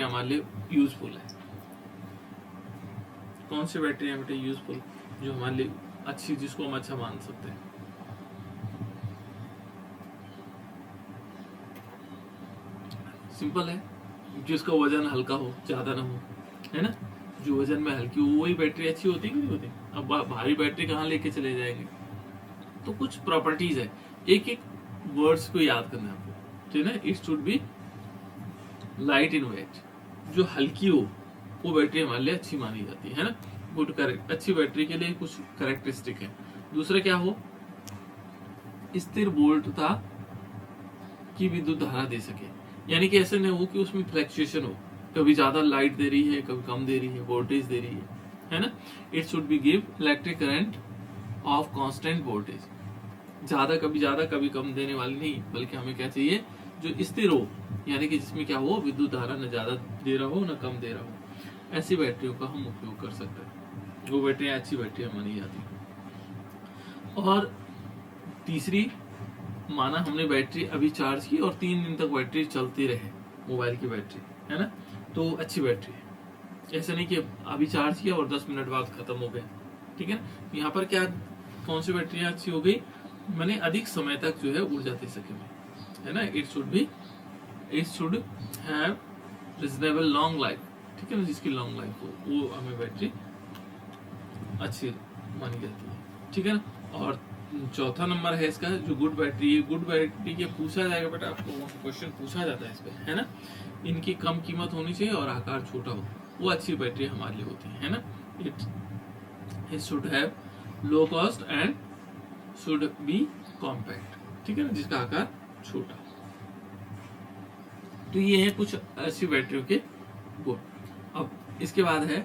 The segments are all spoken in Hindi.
बैटरी हमारे लिए यूजफुल है? कौन सी बैटरी है बेटे यूजफुल, जो हमारे लिए अच्छी, जिसको हम अच्छा मान सकते हैं? सिंपल है, जिसका वजन हल्का हो, ज्यादा ना हो, है ना। जो वजन में हल्की हो वही बैटरी अच्छी होती है कि नहीं होती? अब भारी बैटरी कहाँ लेके चले जाएंगे? तो कुछ प्रॉपर्टीज है, एक एक वर्ड्स को याद करना है आपको, ठीक है। It should be light in weight, जो हल्की हो वो बैटरी हमारे लिए अच्छी मानी जाती है ना। Good, correct. अच्छी बैटरी के लिए कुछ करेक्टरिस्टिक है। दूसरा क्या हो, स्थिर वोल्टता की विद्युत धारा दे सके, यानी कि ऐसे नहीं हो कि उसमें फ्लक्चुएशन हो, कभी ज्यादा लाइट दे रही है, कभी कम दे रही है, वोल्टेज दे रही है ना। It should B give electric current of constant voltage, ज्यादा कभी कम देने वाली नहीं, बल्कि हमें क्या चाहिए, जो स्थिर हो, यानी कि जिसमें क्या हो, विद्युत धारा न ज्यादा दे रहा हो न कम दे रहा हो। ऐसी बैटरियों का हम उपयोग कर सकते हैं, वो बैटरियां अच्छी बैटरियां मानी जाती है। और तीसरी, माना हमने बैटरी अभी चार्ज की और 3 दिन तक बैटरी चलती रहे, मोबाइल की बैटरी, है ना, तो अच्छी बैटरी है। ऐसा नहीं कि अभी चार्ज किया और 10 मिनट बाद खत्म हो गया, ठीक है ना। यहाँ पर क्या, कौन सी बैटरी अच्छी हो गई, मैंने अधिक समय तक जो है ऊर्जा दे सके, है ना। It should have reasonable long life, ठीक है ना, जिसकी लॉन्ग लाइफ हो वो हमें बैटरी अच्छी मानी जाती है, ठीक है ना। और चौथा नंबर है इसका, जो गुड बैटरी है। गुड बैटरी के पूछा जाएगा बेटा, आपको क्वेश्चन पूछा जाता है इस पे, है ना। इनकी कम कीमत होनी चाहिए और आकार छोटा हो, वो अच्छी बैटरी हमारे लिए होती है ना। It should have low cost and should be compact, ठीक है ना, जिसका आकार छोटा। तो ये है कुछ ऐसी बैटरियों के गुण। अब इसके बाद है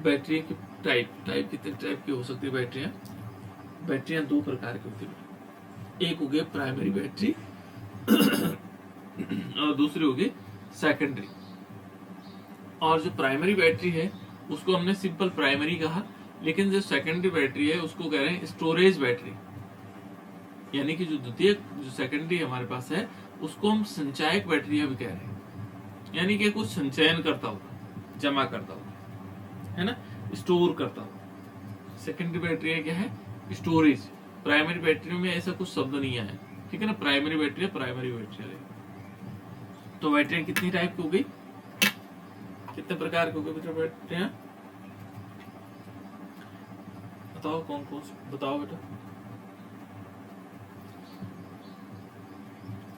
बैटरी की टाइप कितने टाइप की हो सकती है बैटरियां? बैटरियां 2 प्रकार की होती है, एक हो गई प्राइमरी बैटरी और दूसरी हो गई सेकेंडरी। और जो प्राइमरी बैटरी है उसको हमने सिंपल प्राइमरी कहा, लेकिन जो सेकेंडरी बैटरी है उसको कह रहे हैं स्टोरेज बैटरी, यानी कि जो द्वितीयक, जो सेकेंडरी हमारे पास है उसको हम संचायक बैटरियां भी कह रहे हैं, यानी कि कुछ संचयन करता होगा, जमा करता होगा, है ना, स्टोर करता होगा। सेकेंडरी बैटरी क्या है, स्टोरेज। प्राइमरी बैटरी में ऐसा कुछ शब्द नहीं आया, ठीक है ना। प्राइमरी बैटरी तो बैटरी कितनी टाइप की हो गई, कितने प्रकार की हो गई बैटरियां? बताओ कौन कौन, बताओ बेटा।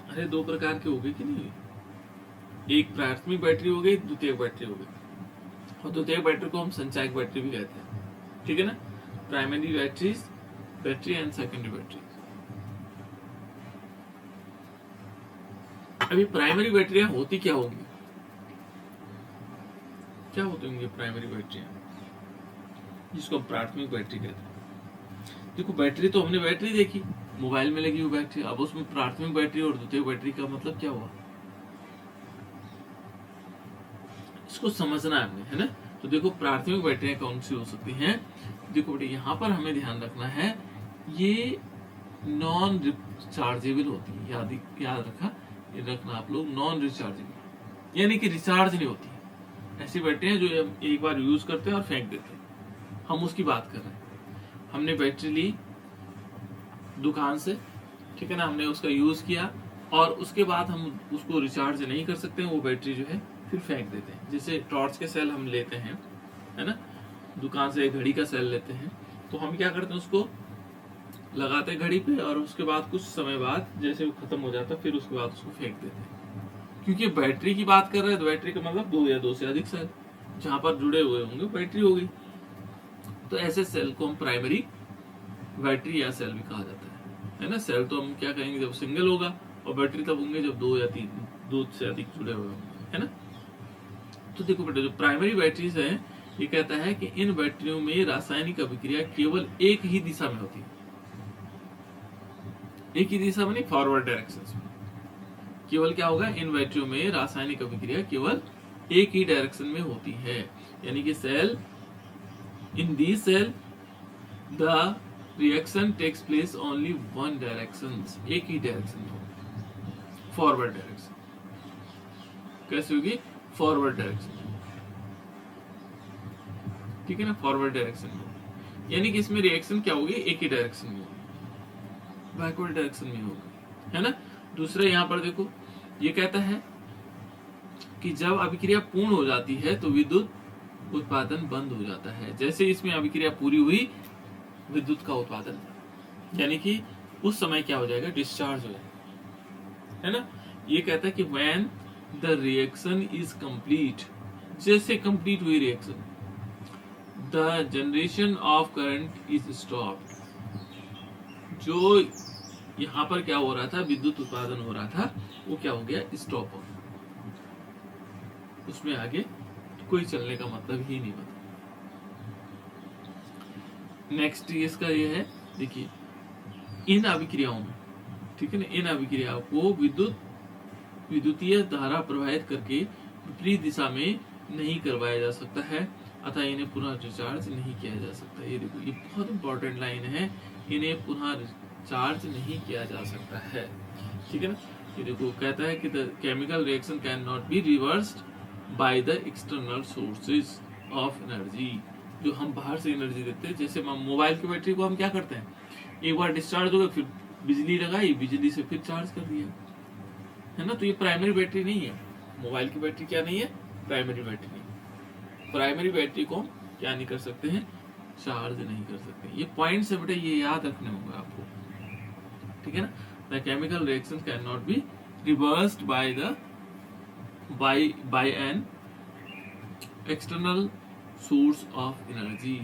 अरे 2 प्रकार की हो गई कि नहीं? एक प्राथमिक बैटरी हो गई, द्वितीयक बैटरी हो गई, और द्वितीयक बैटरी को हम संचायक बैटरी भी कहते हैं, ठीक है ना। Primary battery and secondary battery. अभी प्राइमरी बैटरियां होती क्या होंगी, क्या होती होंगी प्राइमरी बैटरियां, जिसको हम प्राथमिक बैटरी कहते हैं? देखो, बैटरी तो हमने बैटरी देखी, मोबाइल में लगी हुई बैटरी। अब उसमें प्राथमिक बैटरी और द्वितीयक बैटरी का मतलब क्या हुआ, इसको समझना है हमने, है ना। तो देखो, प्राथमिक बैटरियां कौन सी हो सकती हैं? देखो बेटे, यहाँ पर हमें ध्यान रखना है, ये नॉन रिचार्जेबल होती है, याद रखना आप लोग, नॉन रिचार्जेबल, यानी कि रिचार्ज नहीं होती। ऐसी बैटरियां जो हम एक बार यूज करते हैं और फेंक देते हैं, हम उसकी बात कर रहे हैं। हमने बैटरी ली दुकान से, ठीक है ना, हमने उसका यूज किया और उसके बाद हम उसको रिचार्ज नहीं कर सकते हैं, वो बैटरी जो है फिर फेंक देते हैं। जैसे टॉर्च के सेल हम लेते हैं, है ना, दुकान से एक घड़ी का सेल लेते हैं, तो हम क्या करते हैं, उसको लगाते हैं घड़ी पे और उसके बाद कुछ समय बाद जैसे वो खत्म हो जाता है, फिर उसके बाद उसको फेंक देते हैं। क्योंकि बैटरी की बात कर रहे हैं, तो बैटरी का मतलब 2 या 2 से अधिक सेल जहां पर जुड़े हुए होंगे बैटरी होगी। तो ऐसे सेल को हम प्राइमरी बैटरी या सेल भी कहा जाता है ना। सेल तो हम क्या कहेंगे, जब सिंगल होगा, और बैटरी तब होंगे जब 2 या 2 से अधिक जुड़े हुए होंगे, है ना। तो देखो बेटा, जो प्राइमरी बैटरीज है, ये कहता है कि इन बैटरियों में रासायनिक अभिक्रिया केवल एक ही दिशा में होती है। एक ही दिशा में नहीं, फॉरवर्ड डायरेक्शन में। केवल क्या होगा, इन बैटरियों में रासायनिक अभिक्रिया केवल एक ही डायरेक्शन में होती है, यानी कि cell, in the cell the reaction takes place only one direction, एक ही डायरेक्शन में होगी, फॉरवर्ड डायरेक्शन। कैसे होगी, फॉरवर्ड डायरेक्शन, ठीक है ना, फॉरवर्ड डायरेक्शन में, यानी कि इसमें रिएक्शन क्या होगी, एक ही डायरेक्शन में होगी, बैकवर्ड डायरेक्शन में होगी, है ना। दूसरा यहाँ पर देखो, ये कहता है कि जब अभिक्रिया पूर्ण हो जाती है तो विद्युत उत्पादन बंद हो जाता है। जैसे इसमें अभिक्रिया पूरी हुई, विद्युत का उत्पादन, यानी कि उस समय क्या हो जाएगा, डिस्चार्ज हो जाएगा, है ना। ये कहता है कि when the reaction is complete, जैसे कंप्लीट हुई reaction, the generation of current is stopped, जो यहाँ पर क्या हो रहा था, विद्युत उत्पादन हो रहा था, वो क्या हो गया, स्टॉप हो, उसमें आगे कोई चलने का मतलब ही नहीं बना। नेक्स्ट इसका ये है, देखिए, इन अभिक्रियाओं में, ठीक है ना, इन अभिक्रियाओं को विद्युतीय धारा प्रवाहित करके विपरीत दिशा में नहीं करवाया जा सकता है, अतः इन्हें पुनः रिचार्ज नहीं किया जा सकता। ये देखो, ये बहुत इंपॉर्टेंट लाइन है, इन्हें पुनः रिचार्ज नहीं किया जा सकता है, ठीक है ना। ये देखो, कहता है कि the chemical reaction can not be reversed by the external sources of energy, जो हम बाहर से एनर्जी देते हैं। जैसे मोबाइल की बैटरी को हम क्या करते हैं, एक बार डिस्चार्ज हो गया, फिर बिजली लगाई, बिजली से फिर चार्ज कर दिया, है ना। तो ये प्राइमरी बैटरी नहीं है, मोबाइल की बैटरी क्या नहीं है, प्राइमरी बैटरी नहीं। प्राइमरी बैटरी को क्या नहीं कर सकते हैं, चार्ज नहीं कर सकते। ये पॉइंट्स है बेटा, ये याद रखने होंगे आपको, ठीक है ना। The chemical reaction can not be reversed bye an external source of energy.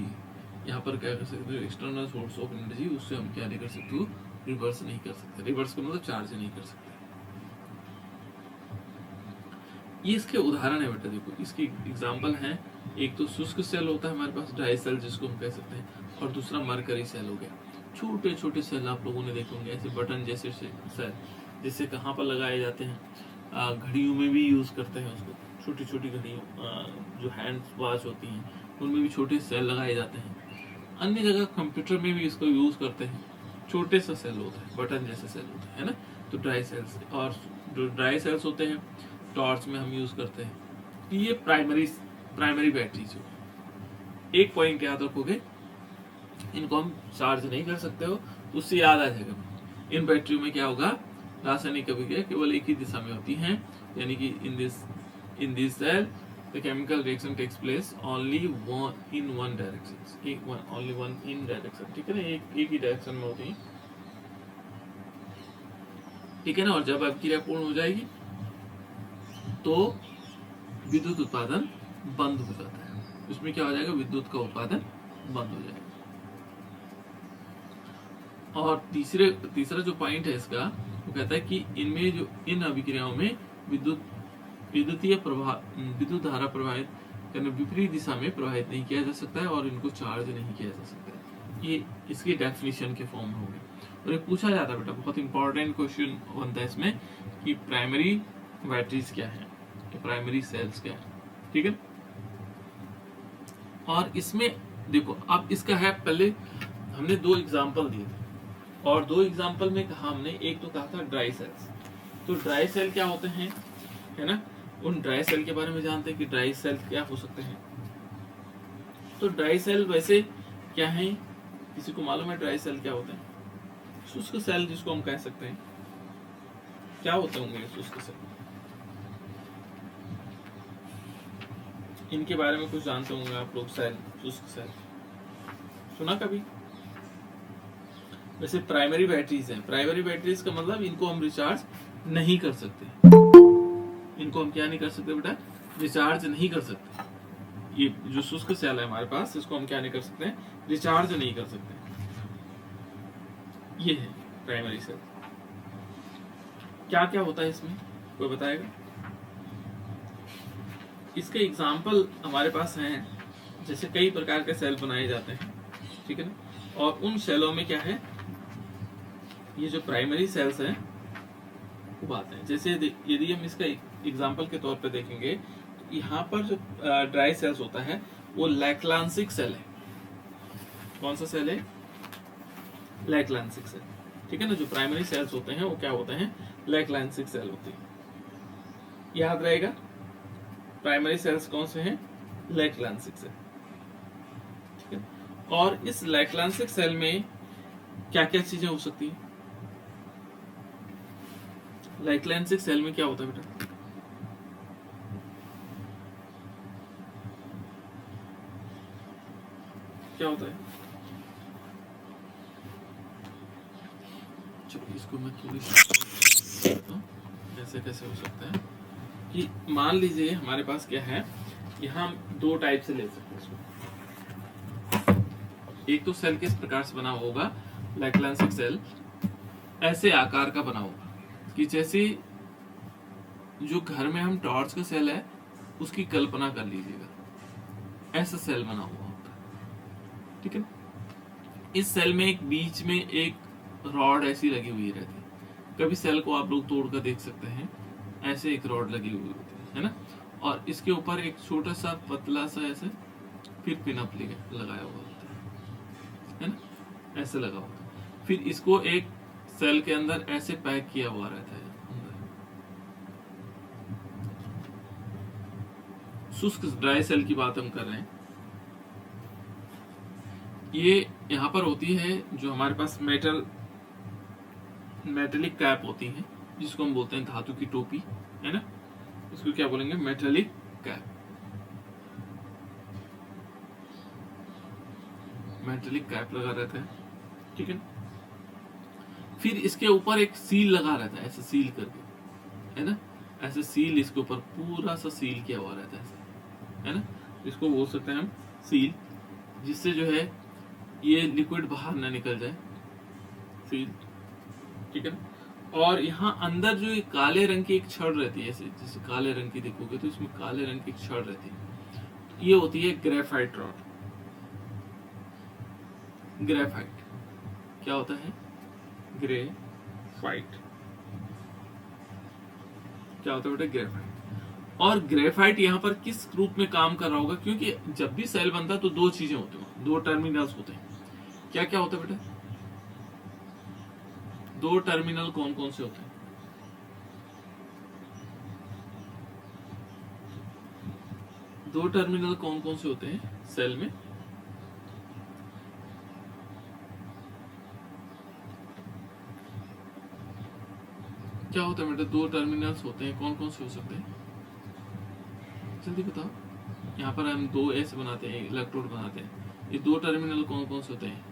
यहाँ पर क्या कर सकते हो, एक्सटर्नल सोर्स ऑफ एनर्जी, उससे हम क्या नहीं कर सकते हो, रिवर्स नहीं कर सकते। रिवर्स का मतलब चार्ज नहीं कर सकते। ये इसके उदाहरण है बेटा, देखो इसकी एग्जांपल है, एक तो शुष्क सेल होता है हमारे पास, ड्राई सेल जिसको हम कह सकते हैं, और दूसरा मरकरी सेल हो गया। छोटे छोटे सेल आप लोगों ने देखे होंगे, ऐसे बटन जैसे सेल, जिससे कहाँ पर लगाए जाते हैं, घड़ियों में भी यूज करते हैं उसको, छोटी छोटी घड़ियों, जो हैंड वॉच होती हैं, उनमें भी छोटे सेल लगाए जाते हैं। अन्य जगह कंप्यूटर में भी इसको यूज करते हैं, छोटे सा सेल होता है, बटन जैसे सेल होता है ना। तो ड्राई सेल्स, और जो ड्राई सेल्स होते हैं टॉर्च में हम यूज करते हैं। ये प्राइमरी बैटरीज हो। एक पॉइंट याद रखोगे, इनको हम चार्ज नहीं कर सकते हो, उससे याद आ जाएगा, इन बैटरियों में क्या होगा, रासायनिक अभिक्रिया केवल एक ही दिशा में होती है, यानी कि in this cell the chemical reaction takes place only in one direction, only one in direction, ठीक है ना, एक ही डायरेक्शन में होती है, ठीक है ना। और जब अभिक्रिया पूर्ण हो जाएगी तो विद्युत उत्पादन बंद हो जाता है, उसमें क्या हो जाएगा, विद्युत का उत्पादन बंद हो जाएगा। और तीसरा जो पॉइंट है इसका, वो कहता है कि इनमें जो इन अभिक्रियाओं में विद्युत धारा प्रवाहित करने विपरीत दिशा में प्रवाहित नहीं किया जा सकता है, और इनको चार्ज नहीं किया जा सकता है। ये इसकी डेफिनेशन के फॉर्म में होगी। और ये पूछा जाता है बेटा, बहुत इंपॉर्टेंट क्वेश्चन बनता है इसमें, कि प्राइमरी बैटरीज क्या है, प्राइमरी सेल्स क्या है, ठीक है। और इसमें देखो, अब इसका है, पहले हमने 2 एग्जांपल दिए थे, और 2 एग्जांपल में कहा हमने, एक तो कहा था ड्राई सेल्स। तो ड्राई सेल क्या होते हैं, है ना, उन ड्राई सेल के बारे में जानते हैं कि ड्राई सेल क्या हो सकते हैं। तो ड्राई सेल वैसे क्या है, किसी को मालूम है ड्राई सेल क्या होते हैं? शुष्क सेल जिसको हम कह सकते हैं, क्या होते होंगे शुष्क सेल? इनके बारे में कुछ जानते होंगे आप लोग, सेल, शुष्क सेल सुना कभी? वैसे प्राइमरी बैटरीज हैं, प्राइमरी बैटरीज का मतलब इनको हम रिचार्ज नहीं कर सकते, इनको हम क्या नहीं कर सकते बेटा, रिचार्ज नहीं कर सकते। ये जो शुष्क सेल है हमारे पास, इसको हम क्या नहीं कर सकते, रिचार्ज नहीं कर सकते। ये है प्राइमरी सेल। क्या क्या होता है इसमें, कोई बताएगा? इसके एग्जाम्पल हमारे पास हैं, जैसे कई प्रकार के सेल बनाए जाते हैं, ठीक है ना। और उन सेलों में क्या है, ये जो प्राइमरी सेल्स हैं वो आते हैं। जैसे यदि हम इसका एग्जाम्पल के तौर पे देखेंगे, तो यहाँ पर जो ड्राई सेल्स होता है वो लैक्लांसिक सेल है। कौन सा सेल है? लैक्लांसिक सेल, ठीक है ना। जो प्राइमरी सेल्स होते हैं वो क्या होते हैं, लैक्लांसिक सेल होते हैं, याद रहेगा। प्राइमरी सेल्स कौन से हैं? लैक्लांसिक सेल, ठीक है। और इस लैक्लांसिक सेल में क्या क्या चीजें हो सकती हैं? लैक्लांसिक सेल में क्या होता है बेटा? क्या होता है? चलो इसको मैं थोड़ी कैसे कैसे हो सकता है कि मान लीजिए हमारे पास क्या है, यहाँ हम दो टाइप से ले सकते हैं इसको। एक तो सेल किस प्रकार से बना होगा? लैक्लांसिक सेल ऐसे आकार का बना होगा कि जैसे जो घर में हम टॉर्च का सेल है उसकी कल्पना कर लीजिएगा, ऐसा सेल बना हुआ होता है, ठीक है। इस सेल में एक बीच में एक रॉड ऐसी लगी हुई रहती है, कभी सेल को आप लोग तोड़ कर देख सकते हैं, ऐसे एक रॉड लगी हुई होती है ना, और इसके ऊपर एक छोटा सा पतला सा ऐसे फिर पिनअप लगाया हुआ होता है ना, ऐसे लगा होता है। फिर इसको एक सेल के अंदर ऐसे पैक किया हुआ रहता है। शुष्क ड्राई सेल की बात हम कर रहे हैं। ये यहाँ पर होती है जो हमारे पास मेटेलिक कैप होती है, जिसको हम बोलते हैं धातु की टोपी, है ना, इसको क्या बोलेंगे? Metallic cap. मेटेलिक कैप लगा रहता है, ठीक है। फिर इसके ऊपर एक सील लगा रहता है, ऐसे सील करके, है ना, ऐसे सील इसके ऊपर पूरा सा सील किया हुआ रहता है, है ना। इसको बोल सकते हैं हम सील, जिससे जो है ये लिक्विड बाहर ना निकल जाए, सील, ठीक है। और यहाँ अंदर जो एक काले रंग की एक छड़ रहती है, जैसे काले रंग की देखोगे तो इसमें काले रंग की एक छड़ रहती है, ये होती है ग्रेफाइट रॉड। ग्रेफाइट क्या होता है? ग्रेफाइट क्या होता है बेटा? ग्रेफाइट। और ग्रेफाइट यहाँ पर किस रूप में काम कर रहा होगा? क्योंकि जब भी सेल बनता है तो दो चीजें होती हैं, दो टर्मिनल्स होते हैं। क्या क्या होता है बेटा? दो टर्मिनल कौन कौन से होते हैं? दो टर्मिनल कौन कौन से होते हैं सेल में? क्या होता है बेटा? दो टर्मिनल्स होते हैं, कौन कौन से हो सकते हैं? जल्दी बताओ। यहाँ पर हम दो ऐसे बनाते हैं, इलेक्ट्रोड बनाते हैं, ये दो टर्मिनल कौन कौन से होते हैं?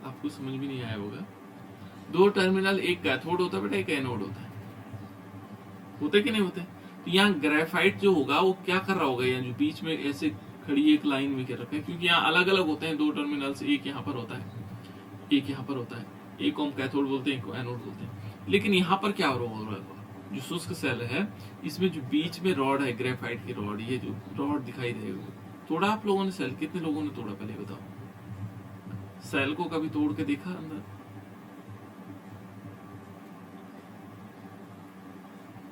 आपको समझ भी नहीं आया होगा। दो टर्मिनल, एक कैथोड होता है बेटा, एक एनोड होता है, होते कि नहीं होते? तो यहाँ ग्रेफाइट जो होगा वो क्या कर रहा होगा? यहाँ जो बीच में ऐसे खड़ी एक लाइन में क्या रखा है, क्योंकि यहाँ अलग अलग होते हैं दो टर्मिनल्स, एक यहाँ पर होता है, एक यहाँ पर होता है, एक को हम कैथोड बोलते हैं, एक को एनोड बोलते हैं। लेकिन यहाँ पर क्या हो रहा है? जो शुष्क सेल है इसमें जो बीच में रॉड है, ग्रेफाइट की रॉड, ये जो रॉड दिखाई दे रही है, तोड़ा आप लोगों ने सेल? कितने लोगों ने तोड़ा पहले बताओ? सेल को कभी तोड़ के देखा अंदर?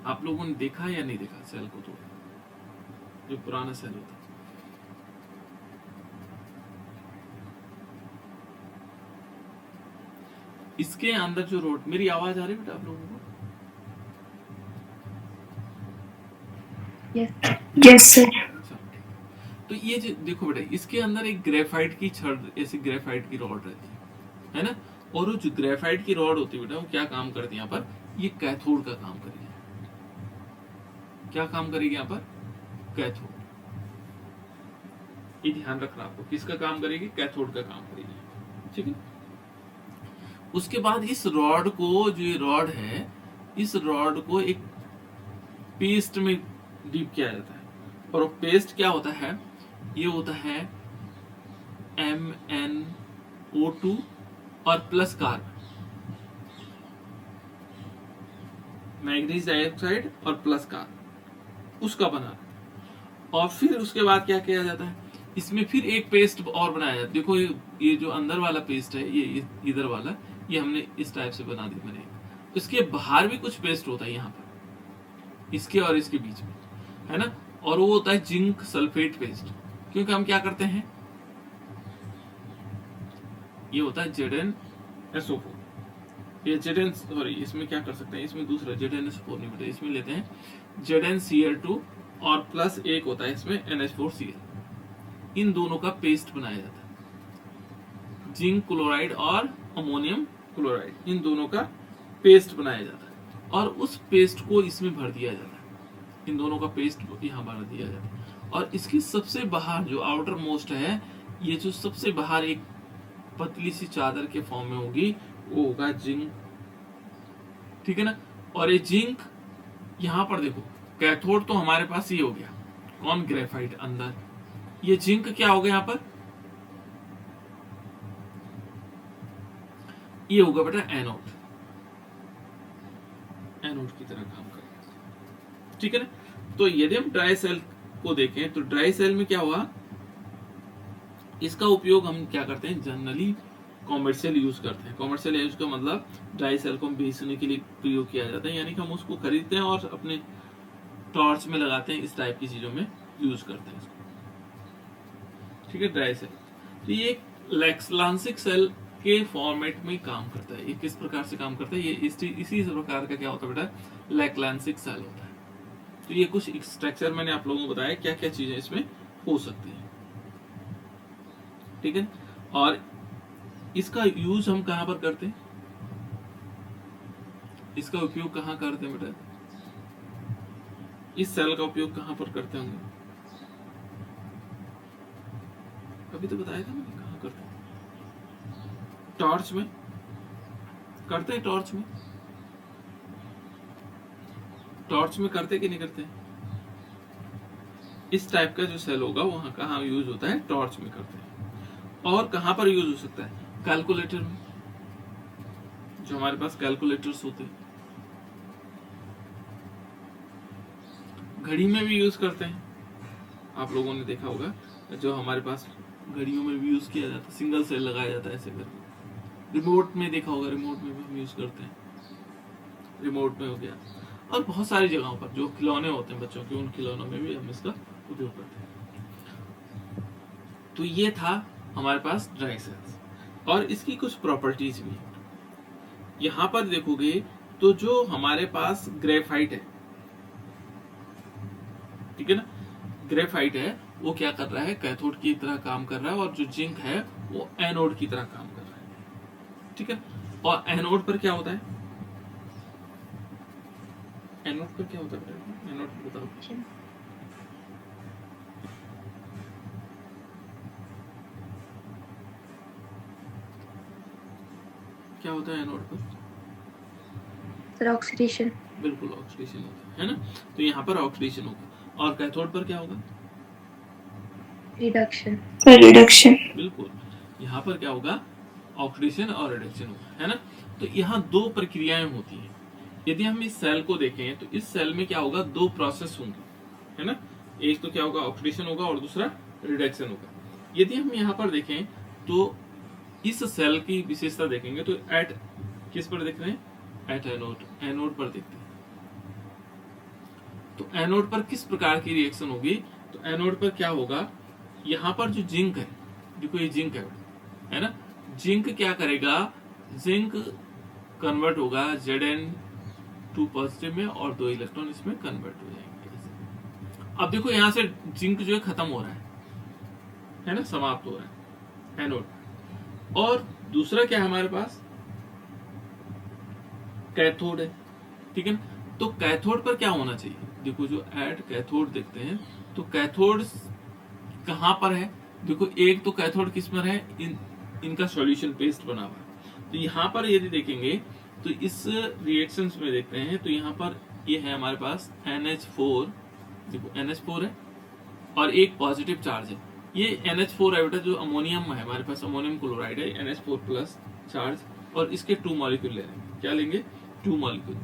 आप लोगों ने देखा या नहीं देखा सेल को तोड़ा? जो पुराना सेल होता है, इसके अंदर जो रोड, मेरी आवाज आ रही है बेटा आप लोगों को? Yes sir. तो ये जो देखो बेटा, इसके अंदर एक ग्रेफाइट की छड़, ऐसी ग्रेफाइट की रॉड रहती है ना, और वो जो ग्रेफाइट की रॉड होती है बेटा, वो क्या काम करती है यहाँ पर? ये कैथोड का काम करेगी। क्या काम करेगी यहाँ पर? कैथोड। ये ध्यान रखना आपको, किसका काम करेगी? कैथोड का काम करेगी, ठीक है। उसके बाद इस रॉड को, जो ये रॉड है, इस रॉड को एक पेस्ट में डीप किया जाता है, और वो पेस्ट क्या होता है? ये होता है MnO2 और प्लस कार्बन, मैग्नीज डाइऑक्साइड और प्लस कार्बन, उसका बना। और फिर उसके बाद क्या किया जाता है? इसमें फिर एक पेस्ट और बनाया जाता है। देखो ये जो अंदर वाला पेस्ट है, ये इधर वाला, ये हमने इस टाइप से बना दी मैंने। इसके बाहर भी कुछ पेस्ट होता है यहाँ पर, इसके और इसके बीच में, है ना, और वो होता है जिंक सल्फेट पेस्ट। क्योंकि हम क्या करते हैं, ये होता है ZnSO4, ये Zn, सॉरी इसमें क्या कर सकते हैं, इसमें दूसरा ZnS4 नहीं बेटा, इसमें लेते हैं ZnCl2 और प्लस एक होता है इसमें NH4Cl। इन दोनों का पेस्ट बनाया जाता है, जिंक क्लोराइड और अमोनियम क्लोराइड, इन दोनों का पेस्ट बनाया जाता है और उस पेस्ट को इसमें भर दिया जाता है। इन दोनों का पेस्ट यहाँ भर दिया जाता है और इसकी सबसे बाहर जो आउटर मोस्ट है, ये जो सबसे बाहर एक पतली सी चादर के फॉर्म में होगी, वो होगा जिंक, ठीक है ना। और ये जिंक यहाँ पर देखो, कैथोड तो हमारे पास ये हो गया, कौन, ग्रेफाइट अंदर, ये जिंक क्या हो गया यहाँ पर, ये होगा बेटा एनोड, एनोड की तरह काम करेगा, ठीक है ना। तो यदि हम ड्राई सेल को देखें तो ड्राई सेल में क्या हुआ, इसका उपयोग हम क्या करते हैं, जनरली कॉमर्शियल यूज करते हैं। कॉमर्शियल यूज का मतलब ड्राई सेल को बेचने के लिए प्रयोग किया जाता है, यानी कि हम उसको खरीदते हैं और अपने टॉर्च में लगाते हैं, इस टाइप की चीजों में यूज करते हैं इसको, ठीक है, ड्राई सेल। तो ये लैक्लांसिक सेल के फॉर्मेट में काम करता है। ये किस प्रकार से काम करता है, ये इसी प्रकार का क्या होता है बेटा, लैक्लांसिक सेल होता है। तो ये कुछ स्ट्रक्चर मैंने आप लोगों को बताया क्या क्या चीजें इसमें हो सकती है, ठीक है। और इसका यूज हम कहां पर करते हैं, इसका उपयोग कहां करते हैं बेटा, इस सेल का उपयोग कहां पर करते होंगे, अभी तो बताया था मैंने कहां करते हैं, टॉर्च में करते हैं, टॉर्च में, टॉर्च में करते कि नहीं करते, इस टाइप का जो सेल होगा वहां कहां यूज होता है, टॉर्च में करते हैं। और कहां पर यूज हो सकता है, कैलकुलेटर में, जो हमारे पास कैलकुलेटर्स होते हैं, घड़ी में भी यूज करते हैं, आप लोगों ने देखा होगा जो हमारे पास घड़ियों में भी यूज किया जाता है, सिंगल सेल लगाया जाता है ऐसे करके। रिमोट में देखा होगा, रिमोट में भी हम यूज करते हैं, रिमोट में हो गया, और बहुत सारी जगहों पर जो खिलौने होते हैं बच्चों के, उन खिलौनों में भी हम इसका उपयोग करते हैं। तो ये था हमारे पास ड्राई सेल्स, और इसकी कुछ प्रॉपर्टीज भी है। यहां पर देखोगे तो जो हमारे पास ग्रेफाइट है, ठीक है ना, ग्रेफाइट है, वो क्या कर रहा है, कैथोड की तरह काम कर रहा है, और जो जिंक है वो एनोड की तरह काम कर रहा है, ठीक है। और एनोड पर क्या होता है, एनोड पर क्या होता है, एनोड बताओ, क्या होता है एनोड पर, सर ऑक्सीडेशन, बिल्कुल ऑक्सीडेशन होता है ना। तो यहाँ पर ऑक्सीडेशन होगा, और कैथोड पर क्या होगा, रिडक्शन, रिडक्शन, बिल्कुल, यहाँ पर क्या होगा, ऑक्सीडेशन और रिडक्शन होगा, है ना। तो यहाँ दो प्रक्रियाएं होती हैं। यदि हम इस सेल को देखें तो इस सेल में क्या होगा, दो प्रोसेस होंगे, है ना। एक तो क्या होगा, ऑक्सीडेशन होगा, और दूसरा रिडक्शन होगा। यदि हम यहाँ पर देखें तो इस सेल की विशेषता देखेंगे तो एट किस पर देख रहे हैं, एट एनोड, एनोड पर देखते हैं। तो एनोड पर किस प्रकार की रिएक्शन होगी, तो एनोड पर क्या होगा, यहाँ पर जो जिंक है, देखो ये जिंक है ना, जिंक क्या करेगा, जिंक कन्वर्ट होगा Zn2 पॉजिटिव में, और 2 इलेक्ट्रॉन इसमें कन्वर्ट हो जाएंगे। अब देखो यहाँ से जिंक जो है खत्म हो रहा है ना, समाप्त हो रहा है एनोड। और दूसरा क्या है हमारे पास, कैथोड है, ठीक है ना। तो कैथोड पर क्या होना चाहिए, देखो जो एट कैथोड देखते हैं तो कैथोड कहां पर है, देखो एक तो कैथोड किस पर है, इनका सॉल्यूशन पेस्ट बना हुआ है। तो यहाँ पर यदि देखेंगे तो इस रिएक्शंस में देखते हैं तो यहाँ पर ये है हमारे पास NH4, देखो NH4 है और एक पॉजिटिव चार्ज है, ये NH4 है बेटा, जो अमोनियम है हमारे पास, अमोनियम क्लोराइड है, NH4 प्लस चार्ज, और इसके 2 मॉलिक्यूल ले लेंगे, क्या लेंगे, 2 मॉलिक्यूल,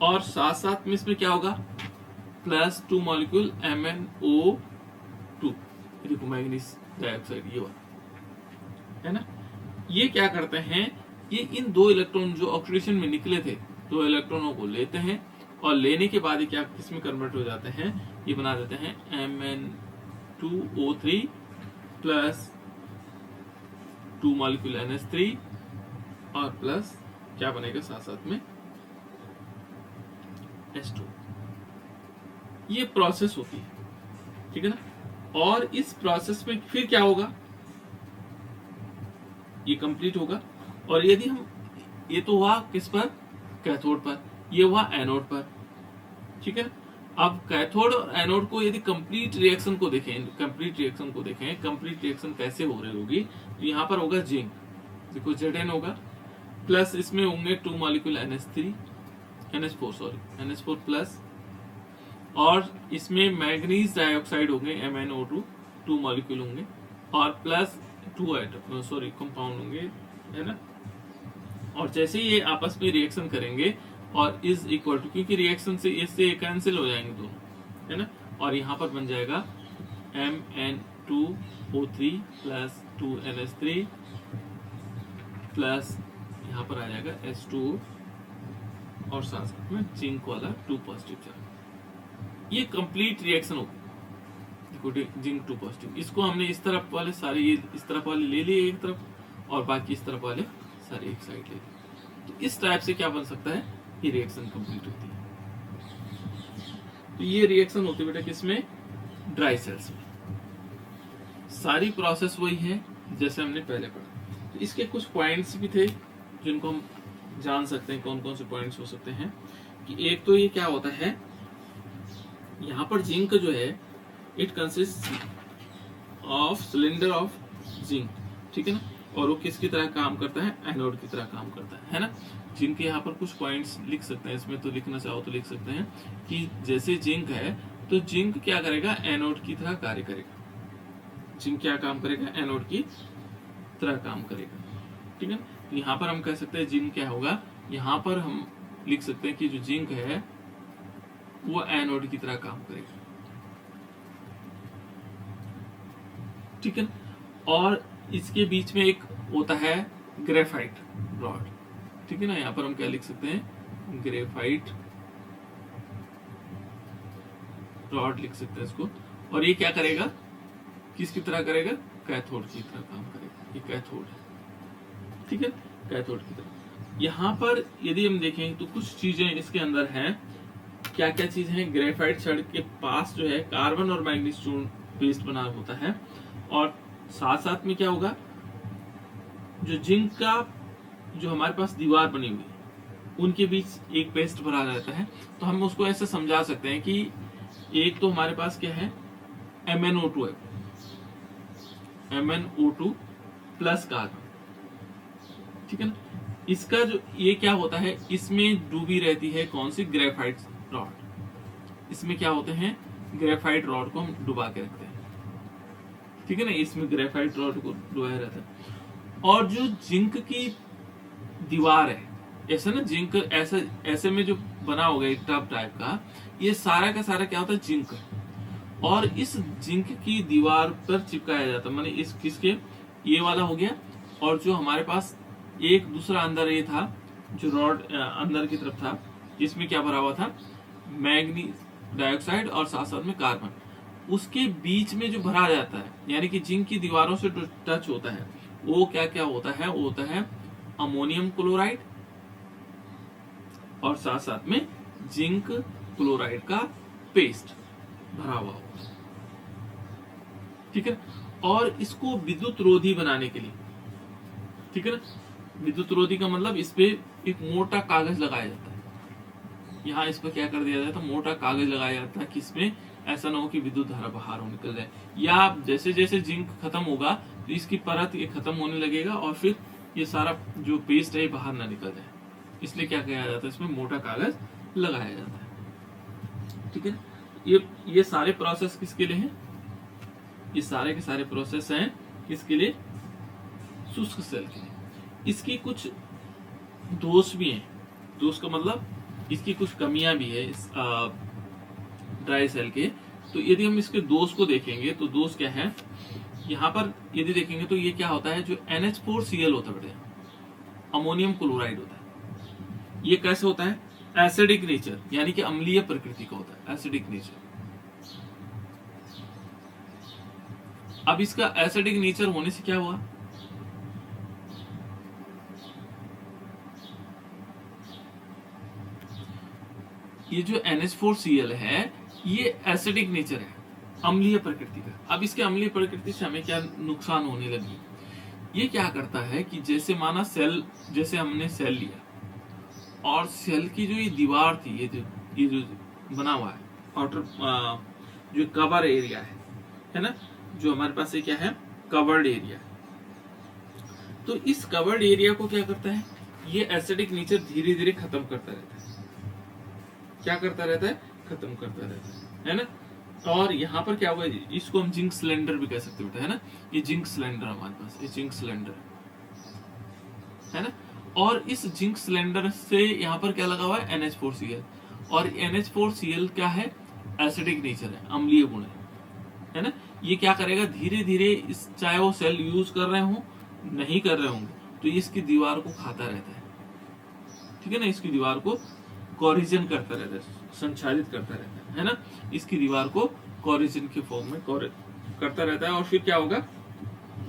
और साथ साथ में इसमें क्या होगा, प्लस 2 मॉलिक्यूल MnO2, देखो मैग्नीज डाइऑक्साइड, ये वाला है ना। ये क्या करते हैं, ये इन 2 इलेक्ट्रॉन जो ऑक्सीडेशन में निकले थे, 2 इलेक्ट्रॉनों को लेते हैं, और लेने के बाद ये क्या किसमें कन्वर्ट हो जाते हैं, ये बना देते हैं Mn2O3 प्लस 2 मॉलिक्यूल NH3 और प्लस क्या बनेगा साथ साथ में H2। ये प्रोसेस होती है, ठीक है ना। और इस प्रोसेस में फिर क्या होगा, ये कंप्लीट होगा। और यदि हम, ये तो हुआ किस पर, कैथोड पर, ये हुआ एनोड पर, ठीक है। अब कैथोड और एनोड को यदि कंप्लीट रिएक्शन को देखें, कंप्लीट रिएक्शन कैसे हो रही होगी, तो यहाँ पर होगा जिंक, देखो Zn होगा, प्लस इसमें होंगे 2 मॉलिक्यूल NH4 प्लस, और इसमें मैग्नीज डाइऑक्साइड होंगे MnO2 2 मॉलिक्यूल होंगे, और प्लस 2 एटम कंपाउंड होंगे, है ना। और जैसे ही ये आपस में रिएक्शन करेंगे और इज इक्वल टू, क्योंकि रिएक्शन से इससे कैंसिल हो जाएंगे दोनों, है ना। और यहाँ पर बन जाएगा MN2O3 प्लस 2NH3 प्लस यहाँ पर आ जाएगा H2O, और साथ साथ में जिंक वाला 2 पॉजिटिव चार्ज। ये कंप्लीट रिएक्शन होगी, देखो जिंक 2 पॉजिटिव। इसको हमने इस तरफ वाले सारे, ये इस तरफ वाले ले लिए एक तरफ, और बाकी इस तरफ वाले सारे एक साइड ले लिए। तो इस टाइप से क्या बन सकता है, ये रिएक्शन कंप्लीट होती है। तो ये रिएक्शन होती है बेटा किसमें, ड्राई सेल्स में। सारी प्रोसेस वही है जैसे हमने पहले पढ़ा। तो इसके कुछ पॉइंट्स भी थे जिनको हम जान सकते हैं, कौन कौन से पॉइंट्स हो सकते हैं। कि एक तो ये क्या होता है, यहाँ पर जिंक जो है, it consist of cylinder of zinc, ठीक है ना। और वो किसकी तरह काम करता है, एनोड की तरह काम करता है ना। जिंक के यहाँ पर कुछ पॉइंट्स लिख सकते हैं, इसमें तो लिखना चाहो तो लिख सकते हैं कि जैसे जिंक है तो जिंक क्या करेगा, एनोड की तरह कार्य करेगा। जिंक क्या काम करेगा, एनोड की तरह काम करेगा, ठीक है। तो यहाँ पर हम कह सकते हैं जिंक क्या होगा, यहाँ पर हम लिख सकते हैं कि जो जिंक है वो एनोड की तरह काम करेगा, ठीक है। और इसके बीच में एक होता है ग्रेफाइट रॉड, ठीक है ना। यहाँ पर हम क्या लिख सकते हैं, ग्रेफाइट रॉड लिख सकते हैं इसको। और ये क्या करेगा, किसकी तरह करेगा, कैथोड की तरह काम करेगा। ये कैथोड है, ठीक है, कैथोड की तरह। यहाँ पर यदि हम देखें तो कुछ चीजें इसके अंदर हैं। क्या क्या चीज है, ग्रेफाइट छड़ के पास जो है कार्बन और मैग्नीज चूर्ण पेस्ट बना होता है, और साथ साथ में क्या होगा, जो जिंक का जो हमारे पास दीवार बनी हुई है उनके बीच एक पेस्ट भरा रहता है। तो हम उसको ऐसे समझा सकते हैं कि एक तो हमारे पास क्या है, MnO2 है, MnO2 प्लस कार्बन, ठीक है ना। इसका जो ये क्या होता है, इसमें डूबी रहती है कौन सी, ग्रेफाइट रॉड। इसमें क्या होते हैं, ग्रेफाइट रॉड को हम डुबा के रखते हैं, ठीक है ना। इसमें ग्रेफाइट रॉड को डुबाया रहता है। और जो जिंक की दीवार है, ऐसा ना, जिंक ऐसे में जो बना होगा एक टब टाइप का, ये सारा का सारा क्या होता है, जिंक। और इस जिंक की दीवार पर चिपकाया जाता है, माने इस किसके, ये वाला हो गया। और जो हमारे पास एक दूसरा अंदर ये था, जो रॉड अंदर की तरफ था, इसमें क्या भरा हुआ था, मैग्नीज डाइऑक्साइड और साथ साथ में कार्बन। उसके बीच में जो भरा जाता है, यानी कि जिंक की दीवारों से टच होता है, वो क्या क्या होता है, वो होता है अमोनियम क्लोराइड और साथ साथ में जिंक क्लोराइड का पेस्ट भरा हुआ होगा, ठीक है। और इसको विद्युत रोधी बनाने के लिए, ठीक है ना, विद्युत रोधी का मतलब इस पे एक मोटा कागज लगाया जाता है। यहाँ इस पर क्या कर दिया जाता है, मोटा कागज लगाया जाता है कि इसमें ऐसा ना हो कि विद्युत धारा बाहर हो निकल जाए, या जैसे जैसे जिंक खत्म होगा तो इसकी परत ये खत्म होने लगेगा और फिर ये सारा जो पेस्ट है बाहर ना निकल जाए। इसलिए क्या किया जाता है, इसमें मोटा कागज लगाया जाता है, ठीक है। ये सारे प्रोसेस किसके लिए हैं, ये सारे के सारे प्रोसेस हैं किसके लिए, शुष्क सेल के लिए। इसकी कुछ दोष भी हैं, दोष का मतलब इसकी कुछ कमियां भी है इस ड्राई सेल के। तो यदि हम इसके दोष को देखेंगे तो दोष क्या है, यहाँ पर यदि देखेंगे तो ये क्या होता है, जो NH4Cl होता है बेटा, अमोनियम क्लोराइड होता है। ये कैसे होता है, एसिडिक नेचर, यानी कि अम्लीय प्रकृति का होता है, एसिडिक नेचर। अब इसका एसिडिक नेचर होने से क्या हुआ, ये जो NH4Cl है ये एसिडिक नेचर है, अम्लीय प्रकृति का। अब इसके अम्लीय प्रकृति से हमें क्या नुकसान होने लगी, ये क्या करता है कि जैसे माना सेल, जैसे हमने सेल लिया और सेल की जो ये दीवार थी, ये जो बना हुआ है आउटर जो कवर एरिया है ना, जो हमारे पास ये क्या है, कवर्ड एरिया। तो इस कवर्ड एरिया को क्या करता है, ये एसिडिक नेचर धीरे धीरे खत्म करता रहता है। क्या करता रहता है, खत्म करता रहता है ना। और यहाँ पर क्या हुआ, इसको हम जिंक सिलेंडर भी कह सकते बेटा, है ना। ये जिंक सिलेंडर हमारे पास, ये जिंक सिलेंडर है ना। और इस जिंक सिलेंडर से यहाँ पर क्या लगा हुआ है, NH4Cl। और NH4Cl क्या है, एसिडिक नेचर है, अम्लीय गुण है ना। ये क्या करेगा, धीरे धीरे इस, चाहे वो सेल यूज कर रहे हो नहीं कर रहे होंगे, तो ये इसकी दीवार को खाता रहता है, ठीक है ना। इसकी दीवार को कोरिजन करता रहता है, संचालित करता रहता है ना। इसकी दीवार को कोरिजन के फॉर्म में करता रहता है, और फिर क्या होगा,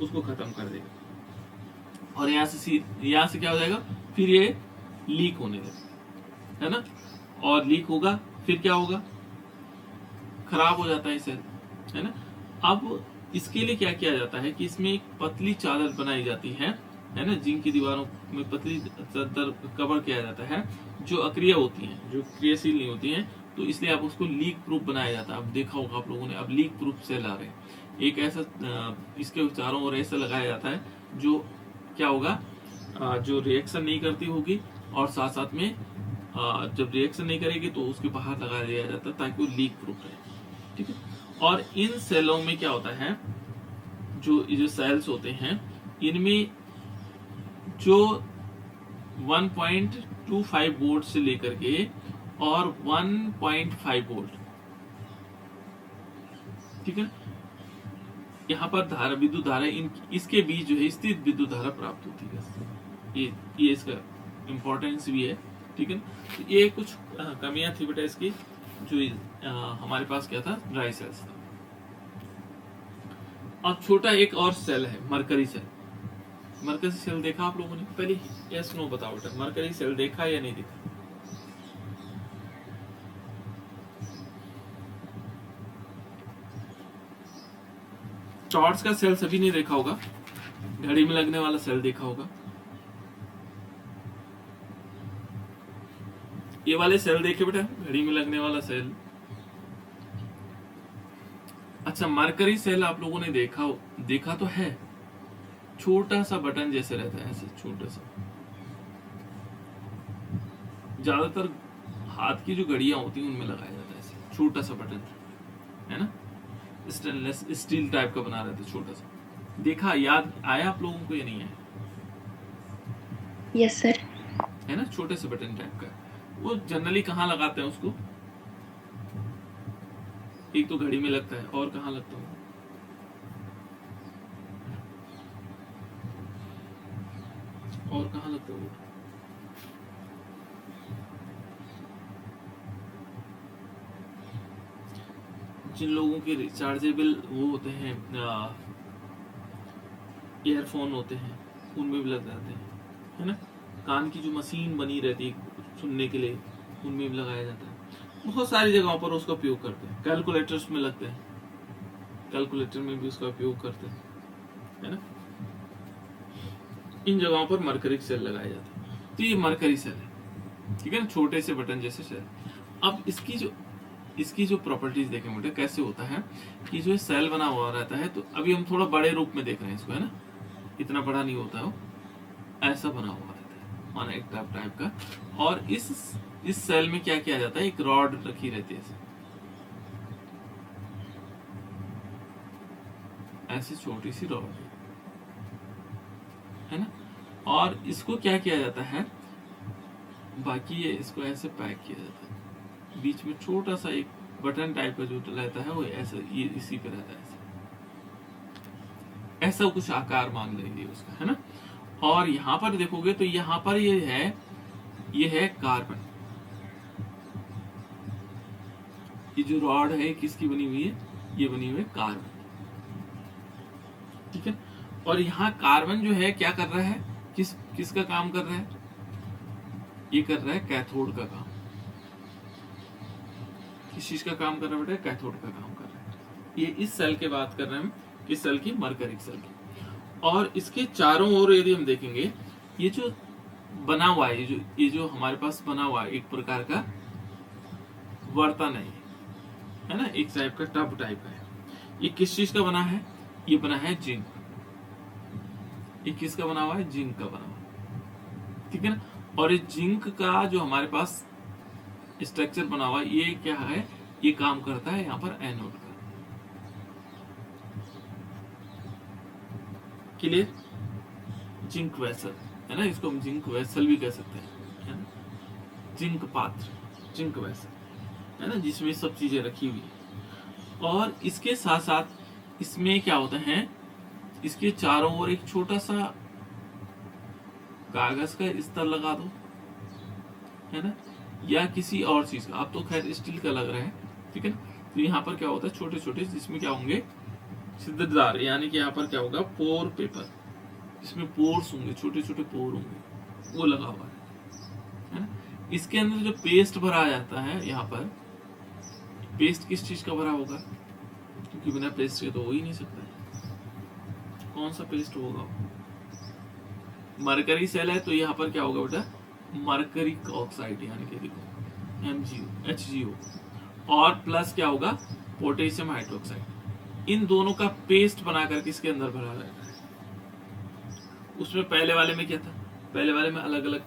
उसको खत्म कर देगा। और यहाँ से क्या हो जाएगा, फिर ये लीक होने लगेगा, है ना। और लीक होगा, फिर क्या होगा, खराब हो जाता है सेल, है ना। अब इसके लिए क्या किया जाता है कि इसमें एक पतली चादर बनाई जाती है ना, जिंक की दीवारों में पतली चादर कवर किया जाता है, जो अक्रिय होती हैं, जो क्रियाशील नहीं होती हैं, तो इसलिए आप उसको लीक प्रूफ बनाया जाता है। अब देखा होगा आप लोगों ने, अब लीक प्रूफ सेल आ रहे हैं। एक ऐसा इसके चारों ओर ऐसा लगाया जाता है जो क्या होगा, जो रिएक्शन नहीं करती होगी, और साथ साथ में जब रिएक्शन नहीं करेगी तो उसके बाहर लगा दिया जाता है, ताकि वो लीक प्रूफ रहे, ठीक है। और इन सेलों में क्या होता है, जो सेल्स होते हैं, इनमें जो 1.25 वोल्ट से लेकर के और 1.5 वोल्ट, ठीक है, यहाँ पर धारा, विद्युत धारा, इसके बीच जो है स्थित विद्युत धारा प्राप्त होती है। ये इसका इम्पोर्टेंस भी है, ठीक है। तो ये कुछ कमियां थी बेटा इसकी, जो हमारे पास क्या था, ड्राई सेल्स था। अब छोटा एक और सेल है, मरकरी सेल। मरकरी सेल देखा आप लोगों ने, पहले यस नो बताओ बेटा, मरकरी सेल देखा या नहीं देखा। टॉर्च का सेल सभी ने देखा होगा, घड़ी में लगने वाला सेल देखा होगा। ये वाले सेल देखे बेटा, घड़ी में लगने वाला सेल। अच्छा, मरकरी सेल आप लोगों ने देखा तो है, छोटा सा बटन जैसे रहता है, ऐसे छोटा सा। ज्यादातर हाथ की जो घड़ियां होती हैं उनमें लगाया जाता है, ऐसे छोटा सा बटन, है ना। स्टेनलेस स्टील टाइप का बना रहता है, छोटा सा। देखा, याद आया आप लोगों को या नहीं आया? Yes sir. है ना, छोटे से बटन टाइप का। वो जनरली कहाँ लगाते हैं उसको? एक तो घड़ी में लगता है, और कहाँ लगता है? और कहाँ लगता है वो? जिन लोगों के रिचार्जेबल वो होते हैं, ईयरफोन होते हैं, उनमें भी लग जाते हैं, है ना। कान की जो मशीन बनी रहती है सुनने के लिए, उनमें भी लगाया जाता है। बहुत सारी जगहों पर उसका उपयोग करते हैं। कैलकुलेटर्स में लगते हैं, कैलकुलेटर में भी उसका उपयोग करते हैं, है ना। इन जगहों पर मरकरी सेल लगाए जाते हैं। तो ये मरकरी सेल है, ठीक है ना, छोटे से बटन जैसे सेल। अब इसकी जो प्रॉपर्टीज देखें बेटा, कैसे होता है कि जो सेल बना हुआ रहता है, तो अभी हम थोड़ा बड़े रूप में देख रहे हैं इसको, है ना। इतना बड़ा नहीं होता है वो, ऐसा बना हुआ रहता है, माना एक टाइप का। और इस सेल में क्या किया जाता है, एक रॉड रखी रहती है ऐसी छोटी सी रॉड, है ना। और इसको क्या किया जाता है, बाकी ये इसको ऐसे पैक किया जाता है। बीच में छोटा सा एक बटन टाइप का जो रहता है, वो ऐसा, ये इसी पे रहता है, ऐसा कुछ आकार मान लेंगे उसका, है ना। और यहाँ पर देखोगे तो यहाँ पर ये है कार्बन। ये जो रॉड है किसकी बनी हुई है, ये बनी हुई है कार्बन, ठीक है। और यहाँ कार्बन जो है क्या कर रहा है, किसका काम कर रहा है, ये कर रहा है कैथोड का काम, किस चीज का काम कर रहा है बेटा, कैथोड का काम कर रहा है। ये इस सेल की बात कर रहे हैं हम, किस सेल की, मरकरी सेल की। और इसके चारों ओर यदि हम देखेंगे, ये जो बना हुआ है, ये जो हमारे पास बना हुआ है एक प्रकार का वर्तन है ना, एक टाइप का टब टाइप का है। ये किस चीज का बना है, ये बना है जिंक। ये किसका बना हुआ है, जिंक का बना हुआ है, ठीक है ना। और ये जिंक का जो हमारे पास स्ट्रक्चर बना हुआ है, ये क्या है, ये काम करता है यहाँ पर एनोड का। क्लियर, जिंक वेसल है ना, इसको हम जिंक वेसल भी कह सकते हैं, है ना, जिंक पात्र, जिंक वेसल है ना, जिसमें सब चीजें रखी हुई है। और इसके साथ साथ इसमें क्या होता है, इसके चारों ओर एक छोटा सा कागज का स्तर लगा दो, है ना, या किसी और चीज का, आप तो खैर स्टील का लग रहा है, ठीक है ना। तो यहाँ पर क्या होता है, छोटे छोटे, जिसमें क्या होंगे, छिद्रदार, यानी कि यहाँ पर क्या होगा, पोर पेपर, इसमें पोर्स होंगे, छोटे छोटे पोर होंगे, वो लगा हुआ है ना। इसके अंदर जो पेस्ट भरा जाता है, यहाँ पर पेस्ट किस चीज का भरा होगा, क्योंकि बिना पेस्ट के तो हो ही नहीं सकता है। कौन सा पेस्ट होगा, मरकरी सेल है, तो यहाँ पर क्या होगा बेटा, मरकरी ऑक्साइड, यानी कि देखो MgO HgO, और प्लस क्या होगा, पोटेशियम हाइड्रोक्साइड। इन दोनों का पेस्ट बनाकर किसके अंदर भरा जाता है। उसमें पहले वाले में क्या था, पहले वाले में अलग अलग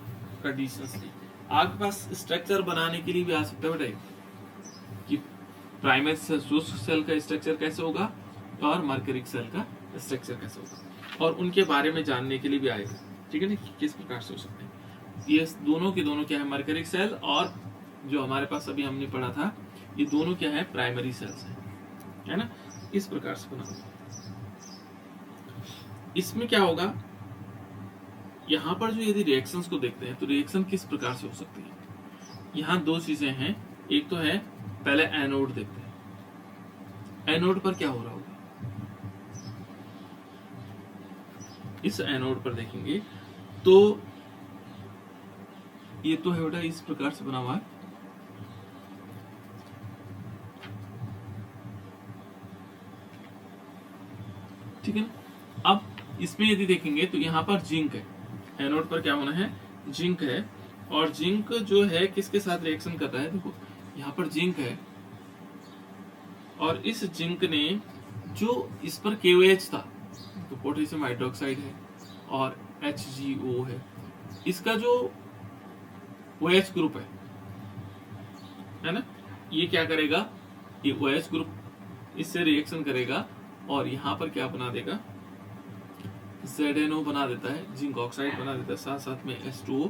कंडीशंस थी। आपके पास स्ट्रक्चर बनाने के लिए भी आ सकता है बेटा, कि प्राइमरी सेल का स्ट्रक्चर कैसे होगा और मरकरी सेल का स्ट्रक्चर कैसे होगा, और उनके बारे में जानने के लिए भी आएगा, ठीक है ना, किस प्रकार से हो सकते हैं। ये दोनों के दोनों क्या है, मरकरी सेल, और जो हमारे पास अभी हमने पढ़ा था, ये दोनों क्या है, प्राइमरी सेल्स है ना। इस प्रकार से बना होगा। इसमें क्या होगा, यहाँ पर जो यदि रिएक्शंस को देखते हैं, तो रिएक्शन किस प्रकार से हो सकती है। यहाँ दो चीजें हैं, एक तो है, पहले एनोड देखते हैं, एनोड पर क्या हो रहा होगा। इस एनोड पर देखेंगे तो ये तो है बेटा, इस प्रकार से बना हुआ है, ठीक है ना। अब इसमें यदि देखेंगे तो यहाँ पर जिंक है, एनोड पर क्या होना है, जिंक है, और जिंक जो है किसके साथ रिएक्शन कर रहा है, देखो यहाँ पर जिंक है, और इस जिंक ने जो इस पर KOH था, तो पोटेशियम हाइड्रोक्साइड है, और HgO है, इसका जो OH ग्रुप है ना, ये क्या करेगा, ये OH ग्रुप इससे रिएक्शन करेगा, और यहाँ पर क्या बना देगा, ZNO बना देता है, जिंक ऑक्साइड बना देता है, साथ साथ में H2O,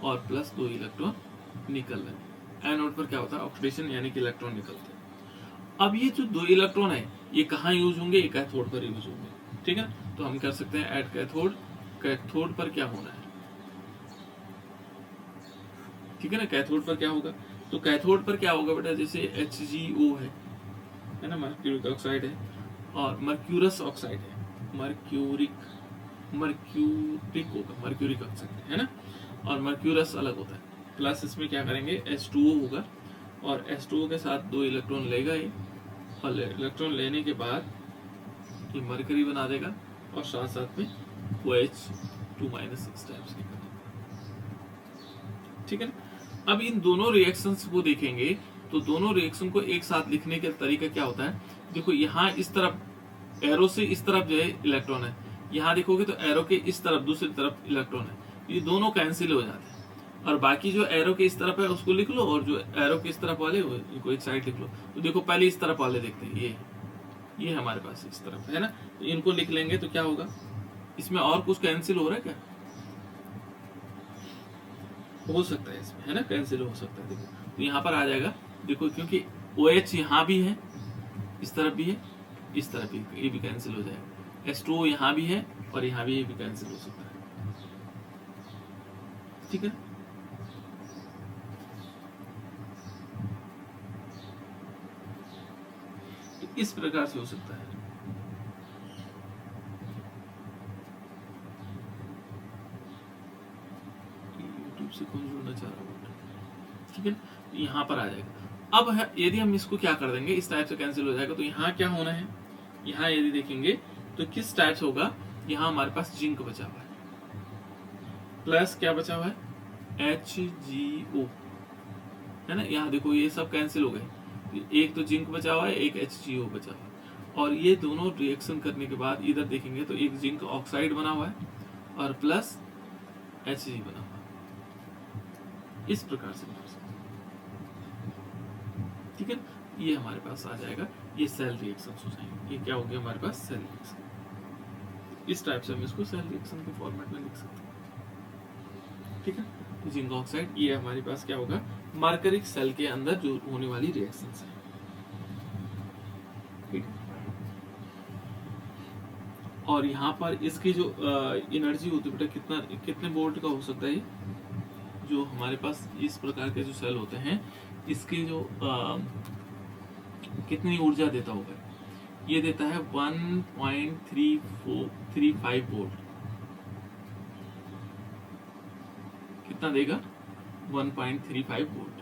और प्लस 2 इलेक्ट्रॉन निकल रहे हैं। एनोड पर क्या होता है, ऑक्सीडेशन, यानी कि इलेक्ट्रॉन निकलते हैं। अब ये जो 2 इलेक्ट्रॉन है, ये कहाँ यूज होंगे, ये कैथोड पर यूज होंगे, ठीक है ना। तो हम कर सकते हैं एट कैथोड, कैथोड पर क्या होना है, ठीक है ना, कैथोड पर क्या होगा, तो कैथोड पर क्या होगा बेटा, जैसे HgO है ना, मर्क्यूरिक ऑक्साइड है, और मर्क्यूरस ऑक्साइड है, मर्क्यूरिक होगा, मर्क्यूरिक ऑक्साइड है ना, और मर्क्यूरस अलग होता है। प्लस इसमें क्या करेंगे, H2O होगा, और H2O के साथ 2 इलेक्ट्रॉन लेगा ये, और इलेक्ट्रॉन लेने के बाद ये मरकरी बना देगा, और साथ साथ में OH2 6 टाइप्स निकल, ठीक है ना। अब इन दोनों रिएक्शंस को देखेंगे, तो दोनों रिएक्शन को एक साथ लिखने का तरीका क्या होता है, देखो यहाँ इस तरफ एरो से इस तरफ जो है इलेक्ट्रॉन है, यहाँ देखोगे तो एरो के इस तरफ दूसरी तरफ इलेक्ट्रॉन है, ये दोनों कैंसिल हो जाते हैं, और बाकी जो एरो के इस तरफ है उसको लिख लो, और जो एरो के इस तरफ वाले इनको एक साइड लिख लो। तो देखो पहले इस तरफ वाले देखते हैं, ये हमारे पास इस तरफ है ना, तो इनको लिख लेंगे तो क्या होगा, इसमें और कुछ कैंसिल हो रहा है क्या, हो सकता है इसमें, है ना, कैंसिल हो सकता है। देखो तो यहाँ पर आ जाएगा, देखो क्योंकि OH यहाँ भी है, इस तरफ भी है, इस तरफ भी, ये भी कैंसिल हो जाएगा। H2O यहाँ भी है, और यहाँ भी, ये भी कैंसिल हो सकता है, ठीक है। तो इस प्रकार से हो सकता है। यूट्यूब से कौन जुड़ना चाह रहा है, ठीक है, यहाँ पर आ जाएगा। अब यदि हम इसको क्या कर देंगे, इस टाइप से कैंसिल हो जाएगा, तो यहाँ क्या होना है, यहाँ यदि देखेंगे तो किस टाइप से होगा, यहाँ हमारे पास जिंक बचा हुआ है, प्लस क्या बचा हुआ है, HgO, है ना। यहाँ देखो ये सब कैंसिल हो गए, एक तो जिंक बचा हुआ है, एक HgO बचा हुआ है, और ये दोनों रिएक्शन करने के बाद इधर देखेंगे तो एक जिंक ऑक्साइड बना हुआ है और प्लस Hg बना हुआ है, इस प्रकार से कर सकते हैं, ठीक है। ये हमारे पास आ जाएगा, ये सेल रिएक्शन हो जाएंगे, ये क्या हो गया हमारे पास, सेल रिएक्शन। इस टाइप से हम इसको सेल रिएक्शन के फॉर्मेट में लिख सकते हैं, ठीक है। जिंक ऑक्साइड, ये हमारे पास क्या होगा, मरकरिक सेल के अंदर जो होने वाली रिएक्शंस है, ठीक है। और यहाँ पर इसकी जो एनर्जी होती है बेटा, कितने वोल्ट का हो सकता है, जो हमारे पास इस प्रकार के जो सेल होते हैं, इसकी जो कितनी ऊर्जा देता होगा, ये देता है 1.35 वोल्ट, कितना देगा, 1.35 वोल्ट,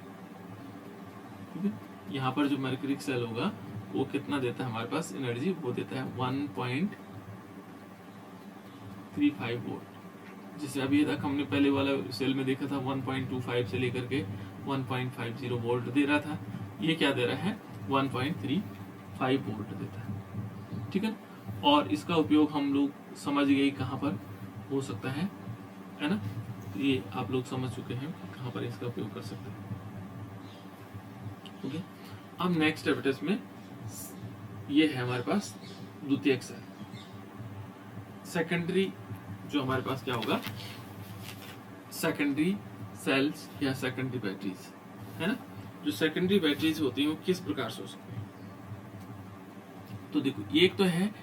ठीक है। यहाँ पर जो मरकरिक सेल होगा वो कितना देता है हमारे पास एनर्जी, वो देता है 1.35 वोल्ट। जैसे अभी तक हमने पहले वाला सेल में देखा था 1.25 से लेकर के 1.50 वोल्ट दे रहा था, ये क्या दे रहा है, 1.35 वोल्ट देता है, ठीक है। और इसका उपयोग हम लोग समझ गए कहाँ पर हो सकता है ना, ये आप लोग समझ चुके हैं कहाँ पर इसका उपयोग कर सकते हैं, ओके। अब नेक्स्ट एपिटेस में ये है हमारे पास द्वितीयक सेल, सेकेंडरी जो हमारे पास क्या होगा, सेकेंडरी सेल्स या सेकेंडरी बैटरीज, है ना। जो सेकेंडरी बैटरीज होती हैं वो किस प्रकार से हो सकती है, तो देखो एक तो है,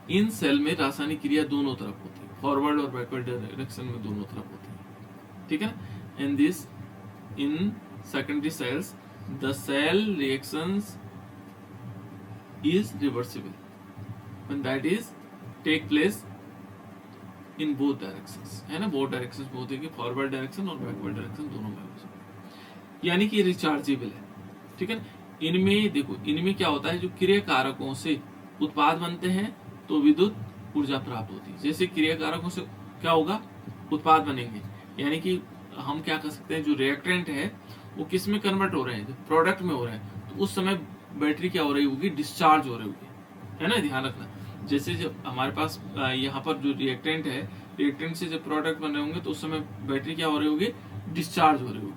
इन सेल में रासायनिक क्रिया दोनों तरफ होती है, फॉरवर्ड और बैकवर्ड डायरेक्शन में दोनों तरफ होती है, ठीक है। In secondary cells the cell reactions is reversible when that is take place in both directions, है ना। both directions में होती है कि फॉरवर्ड डायरेक्शन और बैकवर्ड डायरेक्शन दोनों में हो सकता है, यानी कि रिचार्जेबल है, ठीक है। इनमें देखो, इनमें क्या होता है, जो क्रिया कारकों से उत्पाद बनते हैं तो विद्युत ऊर्जा प्राप्त होती है। जैसे क्रिया कारकों से क्या होगा, उत्पाद बनेंगे, यानी कि हम क्या कर सकते हैं, जो रिएक्टेंट है वो किस में कन्वर्ट हो रहे हैं, प्रोडक्ट में हो रहे हैं, तो उस समय बैटरी क्या हो रही होगी, डिस्चार्ज हो रही होगी, है ना, ध्यान रखना। जैसे जब हमारे पास यहाँ पर जो रिएक्टेंट है, रिएक्टेंट से जब प्रोडक्ट बन रहे होंगे तो उस समय बैटरी क्या हो रही होगी, डिस्चार्ज हो रही होगी।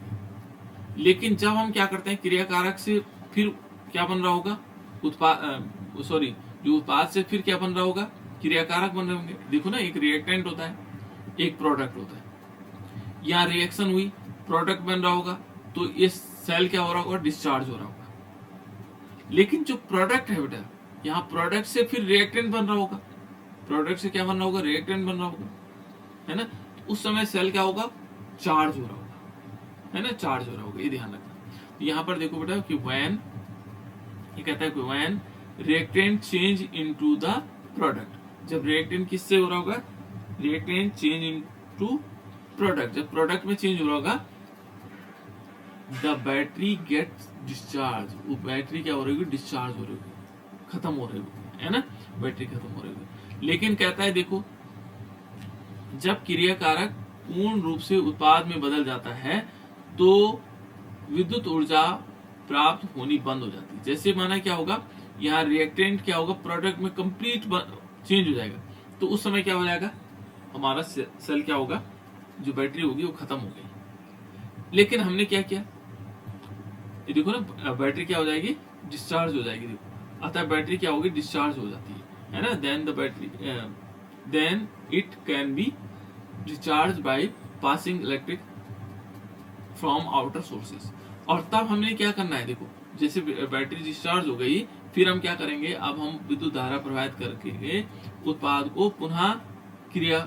लेकिन जब हम क्या करते हैं, क्रियाकारक से फिर क्या बन रहा होगा, उत्पाद, सॉरी, जो उत्पाद से फिर क्या बन रहा होगा, क्रियाकारक बन रहे होंगे। देखो ना, एक रिएक्टेंट होता है, एक प्रोडक्ट होता है, यहाँ रिएक्शन हुई, प्रोडक्ट बन रहा होगा, तो ये सेल क्या हो रहा होगा, डिस्चार्ज हो रहा होगा। लेकिन जो प्रोडक्ट है बेटा, यहाँ प्रोडक्ट से फिर रिएक्टेंट बन रहा होगा, प्रोडक्ट से क्या बन रहा होगा, रिएक्टेंट बन रहा होगा, है ना। तो उस समय सेल क्या होगा, चार्ज हो रहा होगा, है ना, चार्ज हो रहा होगा, ये ध्यान रखना। तो यहाँ पर देखो बेटा कि व्हेन, ये कहता है कि when reactant change into the product, जब रिएक्टेंट किससे हो रहा होगा, रिएक्टेंट चेंज इनटू प्रोडक्ट, जब प्रोडक्ट में चेंज हो रहा होगा, द बैटरी गेट्स डिस्चार्ज, वो बैटरी क्या हो रही होगी, डिस्चार्ज हो रही होगी, खत्म हो रही होगी, है ना, बैटरी खत्म हो रही होगी। लेकिन कहता है देखो, जब क्रियाकारक पूर्ण रूप से उत्पाद में बदल जाता है तो विद्युत ऊर्जा प्राप्त होनी बंद हो जाती है। जैसे माना क्या होगा, यहाँ रिएक्टेंट क्या होगा, प्रोडक्ट में कंप्लीट चेंज हो जाएगा, तो उस समय क्या हो जाएगा, हमारा सेल क्या होगा, जो बैटरी होगी वो खत्म हो गई। लेकिन हमने क्या किया, ये देखो ना, बैटरी क्या हो जाएगी, डिस्चार्ज हो जाएगी, देखो, अतः बैटरी क्या होगी, डिस्चार्ज हो जाती है ना। Then the battery, then it can be discharge by passing electric from outer sources. और तब हमने क्या करना है, देखो, जैसे बैटरी डिस्चार्ज हो गई, फिर हम क्या करेंगे, अब हम विद्युत धारा प्रवाहित करके उत्पाद को पुनः क्रिया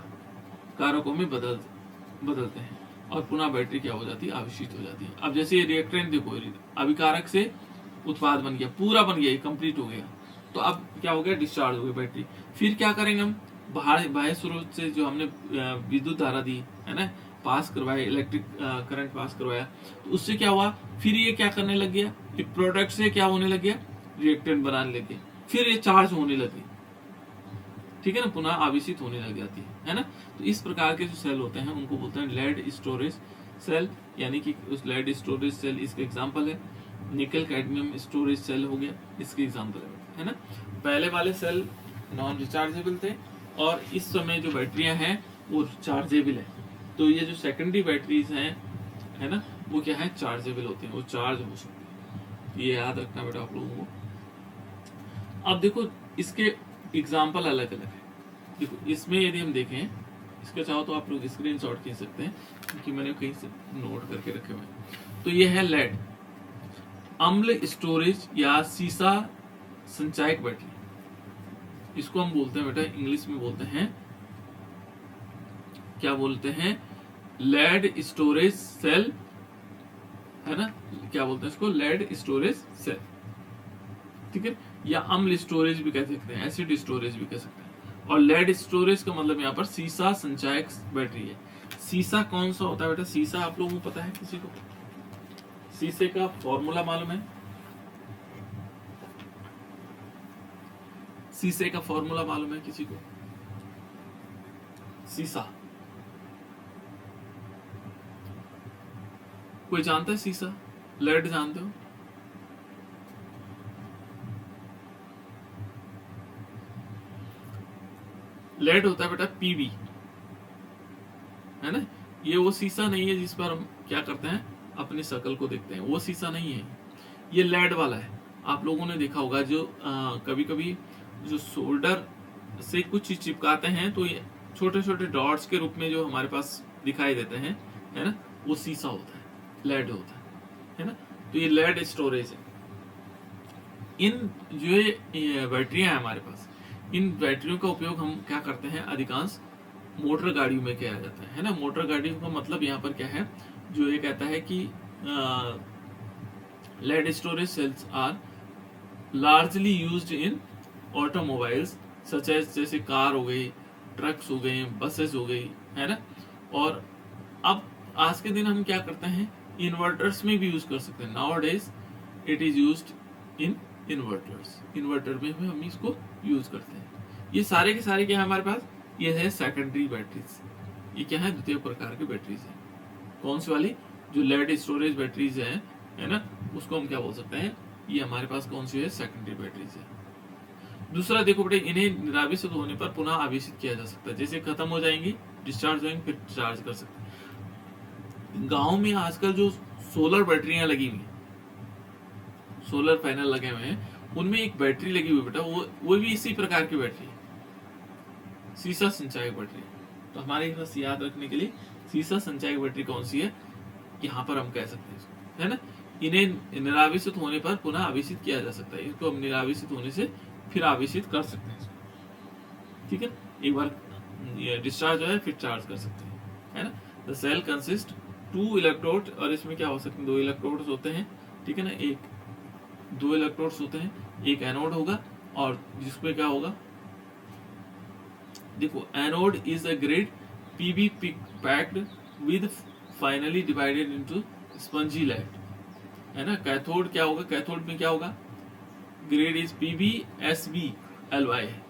कारकों में बदलते हैं और पुनः बैटरी क्या हो जाती है, आवेशित हो जाती है। अब जैसे ये रिएक्टेंट देखो, अभिकारक से उत्पाद बन गया, पूरा बन गया, कंप्लीट हो गया, तो अब क्या हो गया, डिस्चार्ज हो गई बैटरी। फिर क्या करेंगे हम, बाह्य स्रोत से जो हमने विद्युत धारा दी है ना, पास करवाया, इलेक्ट्रिक करंट पास करवाया, तो उससे क्या हुआ, फिर ये क्या करने लग गया, ये प्रोडक्ट से क्या होने लग गया, रिएक्टेंट बनाने लगे, फिर ये चार्ज होने लगे, ठीक है ना, पुनः आवेशित होने लग जाती है ना। तो इस प्रकार के जो सेल होते हैं उनको बोलते हैं लेड स्टोरेज सेल, यानी कि उस लेड स्टोरेज सेल इसके एग्जांपल है। निकल कैडमियम स्टोरेज सेल हो गया, इसके एग्जांपल है ना। पहले वाले सेल नॉन रिचार्जेबल थे और इस समय जो बैटरियां हैं वो रिचार्जेबल है। तो ये जो सेकेंडरी बैटरीज हैं है ना, वो क्या है, चार्जेबल होते हैं, वो चार्ज हो सकते हैं। ये याद रखना बेटा आप लोगों को। अब देखो इसके एग्जाम्पल अलग अलग है। देखो इसमें यदि हम देखें, इसका चाहो तो आप लोग स्क्रीनशॉट खींच सकते हैं क्योंकि मैंने कहीं से नोट करके रखे हुए हैं। तो ये है लेड, अम्ल स्टोरेज या सीसा संचायक बैटरी, इसको हम बोलते हैं बेटा इंग्लिश में बोलते हैं, क्या बोलते हैं, लेड स्टोरेज सेल, है ना, क्या बोलते हैं इसको, लेड स्टोरेज सेल, ठीक है, या अम्ल स्टोरेज भी कह सकते हैं, एसिड स्टोरेज भी कह सकते हैं। और लेड स्टोरेज का मतलब यहाँ पर सीसा संचायक बैटरी है। सीसा कौन सा होता है बेटा, सीसा आप लोगों को पता है किसी को, सीसे का फॉर्मूला मालूम है, सीसे का फॉर्मूला मालूम है किसी को, सीसा कोई जानता है, सीसा, लेड जानते हो, लेड होता है बेटा पीबी, है ना। ये वो शीशा नहीं है जिस पर हम क्या करते हैं, अपनी शक्ल को देखते हैं, वो शीशा नहीं है, ये लेड वाला है। आप लोगों ने देखा होगा जो कभी कभी जो सोल्डर से कुछ चीज चिपकाते हैं तो ये छोटे छोटे डॉट्स के रूप में जो हमारे पास दिखाई देते हैं, है ना, वो शीशा होता है, लेड होता है ना। तो ये लेड स्टोरेज है। इन जो ये बैटरियां हैं हमारे पास, इन बैटरियों का उपयोग हम क्या करते हैं, अधिकांश मोटर गाड़ियों में किया जाता है ना। मोटर गाड़ियों का मतलब यहाँ पर क्या है, जो ये कहता है कि lead storage cells are largely used in automobiles such as, जैसे कार हो गई, ट्रक्स हो गए, बसेस हो गई, है ना। और अब आज के दिन हम क्या करते हैं, इन्वर्टर्स में भी यूज कर सकते हैं। Now days it is used in inverters, inverter में भी हम इसको यूज करते हैं। ये सारे के सारे क्या है हमारे पास, ये है सेकेंडरी बैटरीज, ये क्या है, द्वितीय प्रकार की बैटरीज है। कौन सी वाली, जो लेड स्टोरेज बैटरीज है ना, उसको हम क्या बोल सकते हैं, ये हमारे पास कौन सी है, सेकेंडरी बैटरीज है। दूसरा देखो बेटे, इन्हें निरावेशित होने पर पुनः आवेशित किया जा सकता है, जैसे खत्म हो जाएंगी, डिस्चार्ज होंगे, फिर चार्ज कर सकते हैं। गांव में आजकल जो सोलर बैटरियां लगी हुई, सोलर पैनल लगे हुए हैं, उनमें एक बैटरी लगी हुई बेटा, वो भी इसी प्रकार की बैटरी है, सीसा संचायक बैटरी। तो हमारे पास याद रखने के लिए सीसा संचायक बैटरी कौन सी है, यहाँ पर हम कह सकते हैं, है ना। इन्हें निरावेशित होने पर पुनः आवेशित किया जा सकता है, इसको हम निरावेशित होने से फिर आवेशित कर सकते हैं, ठीक है। एक बार ये डिस्चार्ज हो जाए फिर चार्ज कर सकते हैं, है ना। द सेल कंसिस्ट 2 इलेक्ट्रोड, और इसमें क्या हो सकते हैं, 2 इलेक्ट्रोड्स होते हैं, ठीक है ना, 2 इलेक्ट्रोड्स होते हैं, एक एनोड होगा और जिसमें क्या होगा, देखो anode is a grid Pb packed with finely divided into spongy lead, है ना। कैथोड क्या होगा, कैथोड में क्या होगा, grid is Pb Sb alloy है,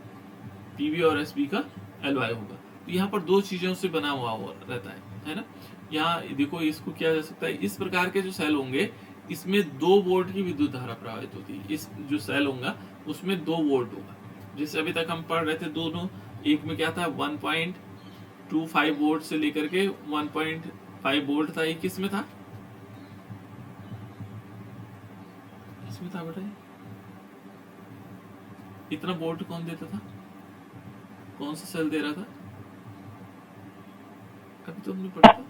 पीबी और एसबी का एलवाई होगा। तो यहाँ पर 2 चीजों से बना हुआ रहता है ना। यहाँ देखो इसको किया जा सकता है, इस प्रकार के जो सेल होंगे इसमें 2 वोल्ट की विद्युत धारा प्रवाहित होती है। इस जो सेल होगा उसमें 2 वोल्ट होगा, जैसे अभी तक हम पढ़ रहे थे दोनों, एक में क्या था 1.25 वोल्ट से लेकर के 1.5 वोल्ट था, एक किसमें था, इसमें था बेटा। इतना वोल्ट कौन देता था, कौन सा सेल दे रहा था, अभी तो हमने पढ़ा था,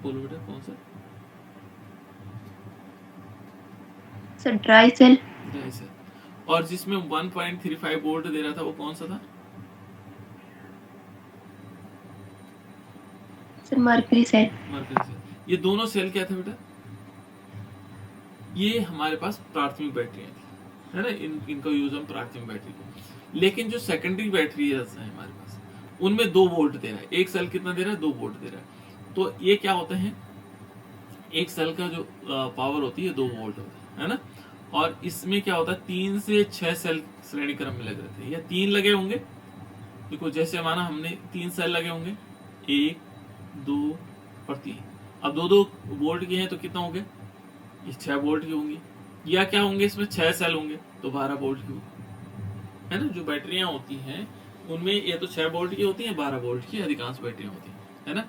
बोलो बेटा कौन सा, sir dry cell. Dry cell. और जिसमें 1.35 वोल्ट दे रहा था वो कौन सा था, sir mercury cell. Mercury cell. ये दोनों सेल क्या थे बेटा, ये हमारे पास प्राथमिक बैटरियां थी, है ना। इनका यूज हम प्राथमिक बैटरी को, लेकिन जो सेकेंडरी बैटरी है हमारे पास, उनमें 2 वोल्ट दे रहा है, एक सेल कितना दे रहा है, 2 वोल्ट दे रहा है। तो ये क्या होते हैं, एक सेल का जो पावर होती है 2 वोल्ट होता है ना। और इसमें क्या होता है 3 से 6 सेल श्रेणी क्रम में लगे रहते हैं, या 3 लगे होंगे। देखो जैसे माना हमने 3 सेल लगे होंगे, 1 2 और 3। अब 2-2 वोल्ट की हैं तो कितना हो गया, ये 6 वोल्ट की होंगी। या क्या होंगे, इसमें 6 सेल होंगे तो 12 वोल्ट की होगी, है ना। जो बैटरियां होती हैं उनमें या तो 6 वोल्ट की होती है, 12 वोल्ट की अधिकांश बैटरियां होती है ना।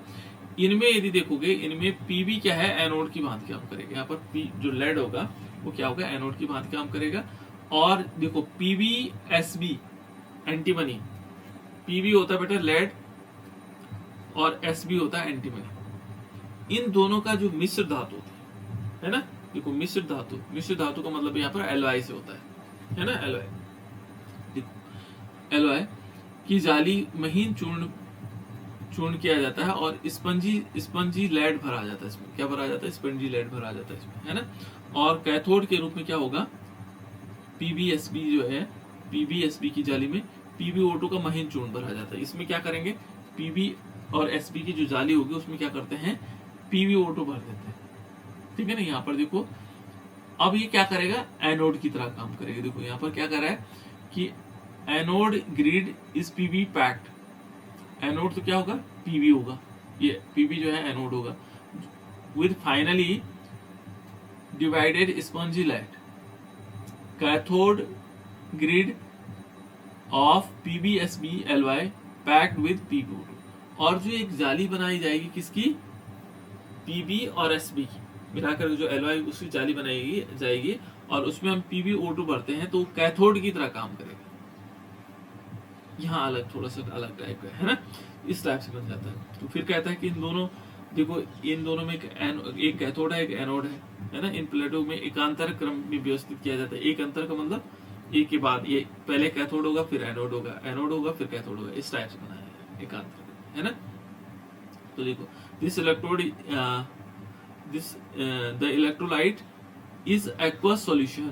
इनमें यदि देखोगे, इनमें पीबी क्या है, एनोड की भांति काम करेगा। यहाँ पर पी जो लेड होगा वो क्या होगा, एनोड की भांति काम करेगा। और देखो पीबी एसबी एंटीमनी, पीबी होता है बेटा लेड और एसबी होता है एंटीमनी। इन दोनों का जो मिश्र धातु होता है ना, देखो मिश्र धातु का मतलब यहाँ पर एलवाई से होता है ना। एलवाई, देखो एलवाई की जाली महीन चूर्ण किया जाता है और स्पंजी लेड भरा जाता है इसमें। क्या भरा जाता है, स्पंजी लेड भरा जाता है इसमें, है ना। और कैथोड के रूप में क्या होगा, पीबीएसबी जो है, पीबीएसबी की जाली में पीबीओ2 का महीन चूर्ण भरा जाता है। इसमें क्या करेंगे, पीबी और एसबी की जो जाली होगी उसमें क्या करते हैं, पीबीओ2 भर देते हैं, ठीक है ना। यहाँ पर देखो अब ये क्या करेगा, एनोड की तरह काम करेगा। देखो यहाँ पर क्या कर रहा है कि anode grid is Pb packed. Anode तो क्या होगा, पीबी होगा, ये पीबी जो है एनोड होगा, with finely divided spongy lead. Cathode grid of PBSB alloy packed with PBO2. और जो एक जाली बनाई जाएगी किसकी, पीबी और एसबी की मिलाकर जो एलवाई उसकी जाली बनाई जाएगी और उसमें हम पीबीओ2 भरते हैं तो कैथोड की तरह काम करेगा। यहाँ अलग थोड़ा सा अलग टाइप का है ना, इस टाइप से बन जाता है। तो फिर कहता है कि इन दोनों, देखो इन दोनों में एक कैथोड है एक एनोड है ना। इन प्लेटों में एकांतर क्रम में व्यवस्थित किया जाता है। एक अंतर का मतलब एक के बाद ये पहले कैथोड होगा फिर एनोड होगा, एनोड होगा फिर कैथोड होगा, इस टाइप से बनाया है एकांतर, है ना। तो देखो this the electrolyte is aqueous solution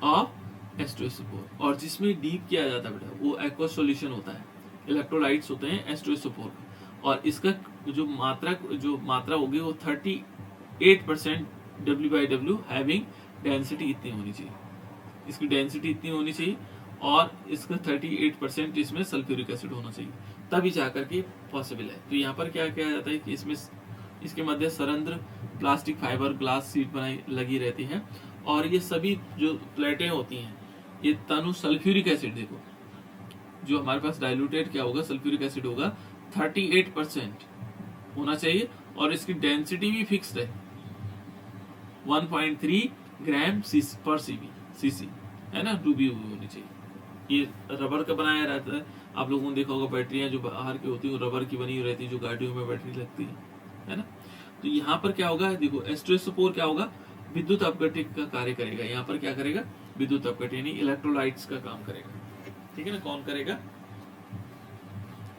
of H2SO4। और जिसमें डीप किया जाता है बेटा वो एक्वस सॉल्यूशन होता है, इलेक्ट्रोलाइट्स होते हैं H2SO4। और इसका जो मात्रा होगी वो 38% W/W हैविंग डेंसिटी इतनी होनी चाहिए, इसकी डेंसिटी इतनी होनी चाहिए। और इसका 38% इसमें सल्फ्यूरिक एसिड होना चाहिए, तभी जाकर के पॉसिबल है। तो यहाँ पर क्या किया जाता है कि इसमें इसके मध्य सरंध्र प्लास्टिक फाइबर ग्लास शीट बनाई लगी रहती है। और ये सभी जो प्लेटें होती हैं ये तनु सल्फ्यूरिक एसिड, देखो जो हमारे पास डाइल्यूटेड क्या होगा, सल्फ्यूरिक एसिड होगा, 38% होना चाहिए। और इसकी डेंसिटी भी फिक्स्ड है, 1.3 ग्राम पर सीसी, है ना, डूबी हुई होनी चाहिए। ये रबर का बनाया रहता है। आप लोगों ने देखा होगा बैटरियां जो बाहर की होती है रबर की बनी हुई रहती है, जो गाड़ियों में बैटरी लगती है ना। तो यहाँ पर क्या होगा, देखो H2SO4 क्या होगा, विद्युत अपघटित का कार्य करेगा। यहाँ पर क्या करेगा, विद्युत अपघटित यानी इलेक्ट्रोलाइट्स का काम करेगा, ठीक है ना। कौन करेगा,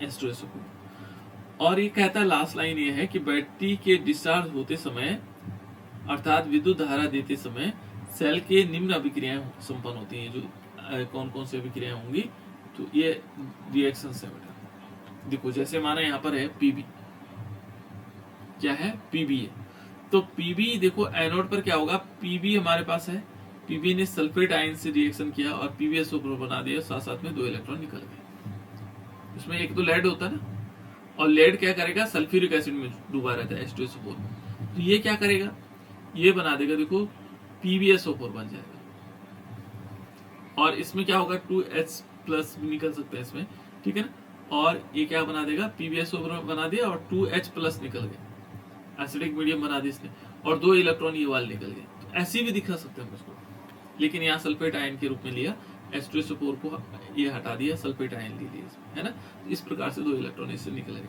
H2SO4। और ये कहता है लास्ट लाइन ये है कि बैटरी के डिस्चार्ज होते समय अर्थात विद्युत धारा देते समय सेल के निम्न अभिक्रियाएं संपन्न होती हैं। जो कौन कौन सी अभिक्रियाएं होंगी, तो ये रिएक्शन है बेटा। देखो जैसे माना यहाँ पर है पीबी, क्या है, पीबी है। तो पीबी देखो एनोड पर क्या होगा, पीबी हमारे पास है, पीबी ने सल्फेट आयन से रिएक्शन किया और पीबीएसओ4 बना दिया, साथ साथ में 2 इलेक्ट्रॉन निकल गए। इसमें एक तो लेड होता है ना, और लेड क्या करेगा, सल्फ्यूरिक एसिड में डूबा रहता है H2SO4 में। तो ये क्या करेगा, ये बना देगा, देखो पीबीएसओ4 बन जाएगा। और इसमें क्या होगा, 2H+ भी निकल सकता है इसमें, ठीक है ना। और ये क्या बना देगा, पीबीएसओ4 बना दिया और 2H+ निकल गए, एसिडिक मीडियम बना दी इसने, और 2 इलेक्ट्रॉन ये वाले निकल गए। तो ऐसे भी दिखा सकते हैं उसको, लेकिन यहाँ सल्फेट आयन के रूप में लिया, H2SO4 को ये हटा दिया, सल्फेट आयन ले लिया इसमें, है ना। तो इस प्रकार से 2 इलेक्ट्रॉन इससे निकले गए।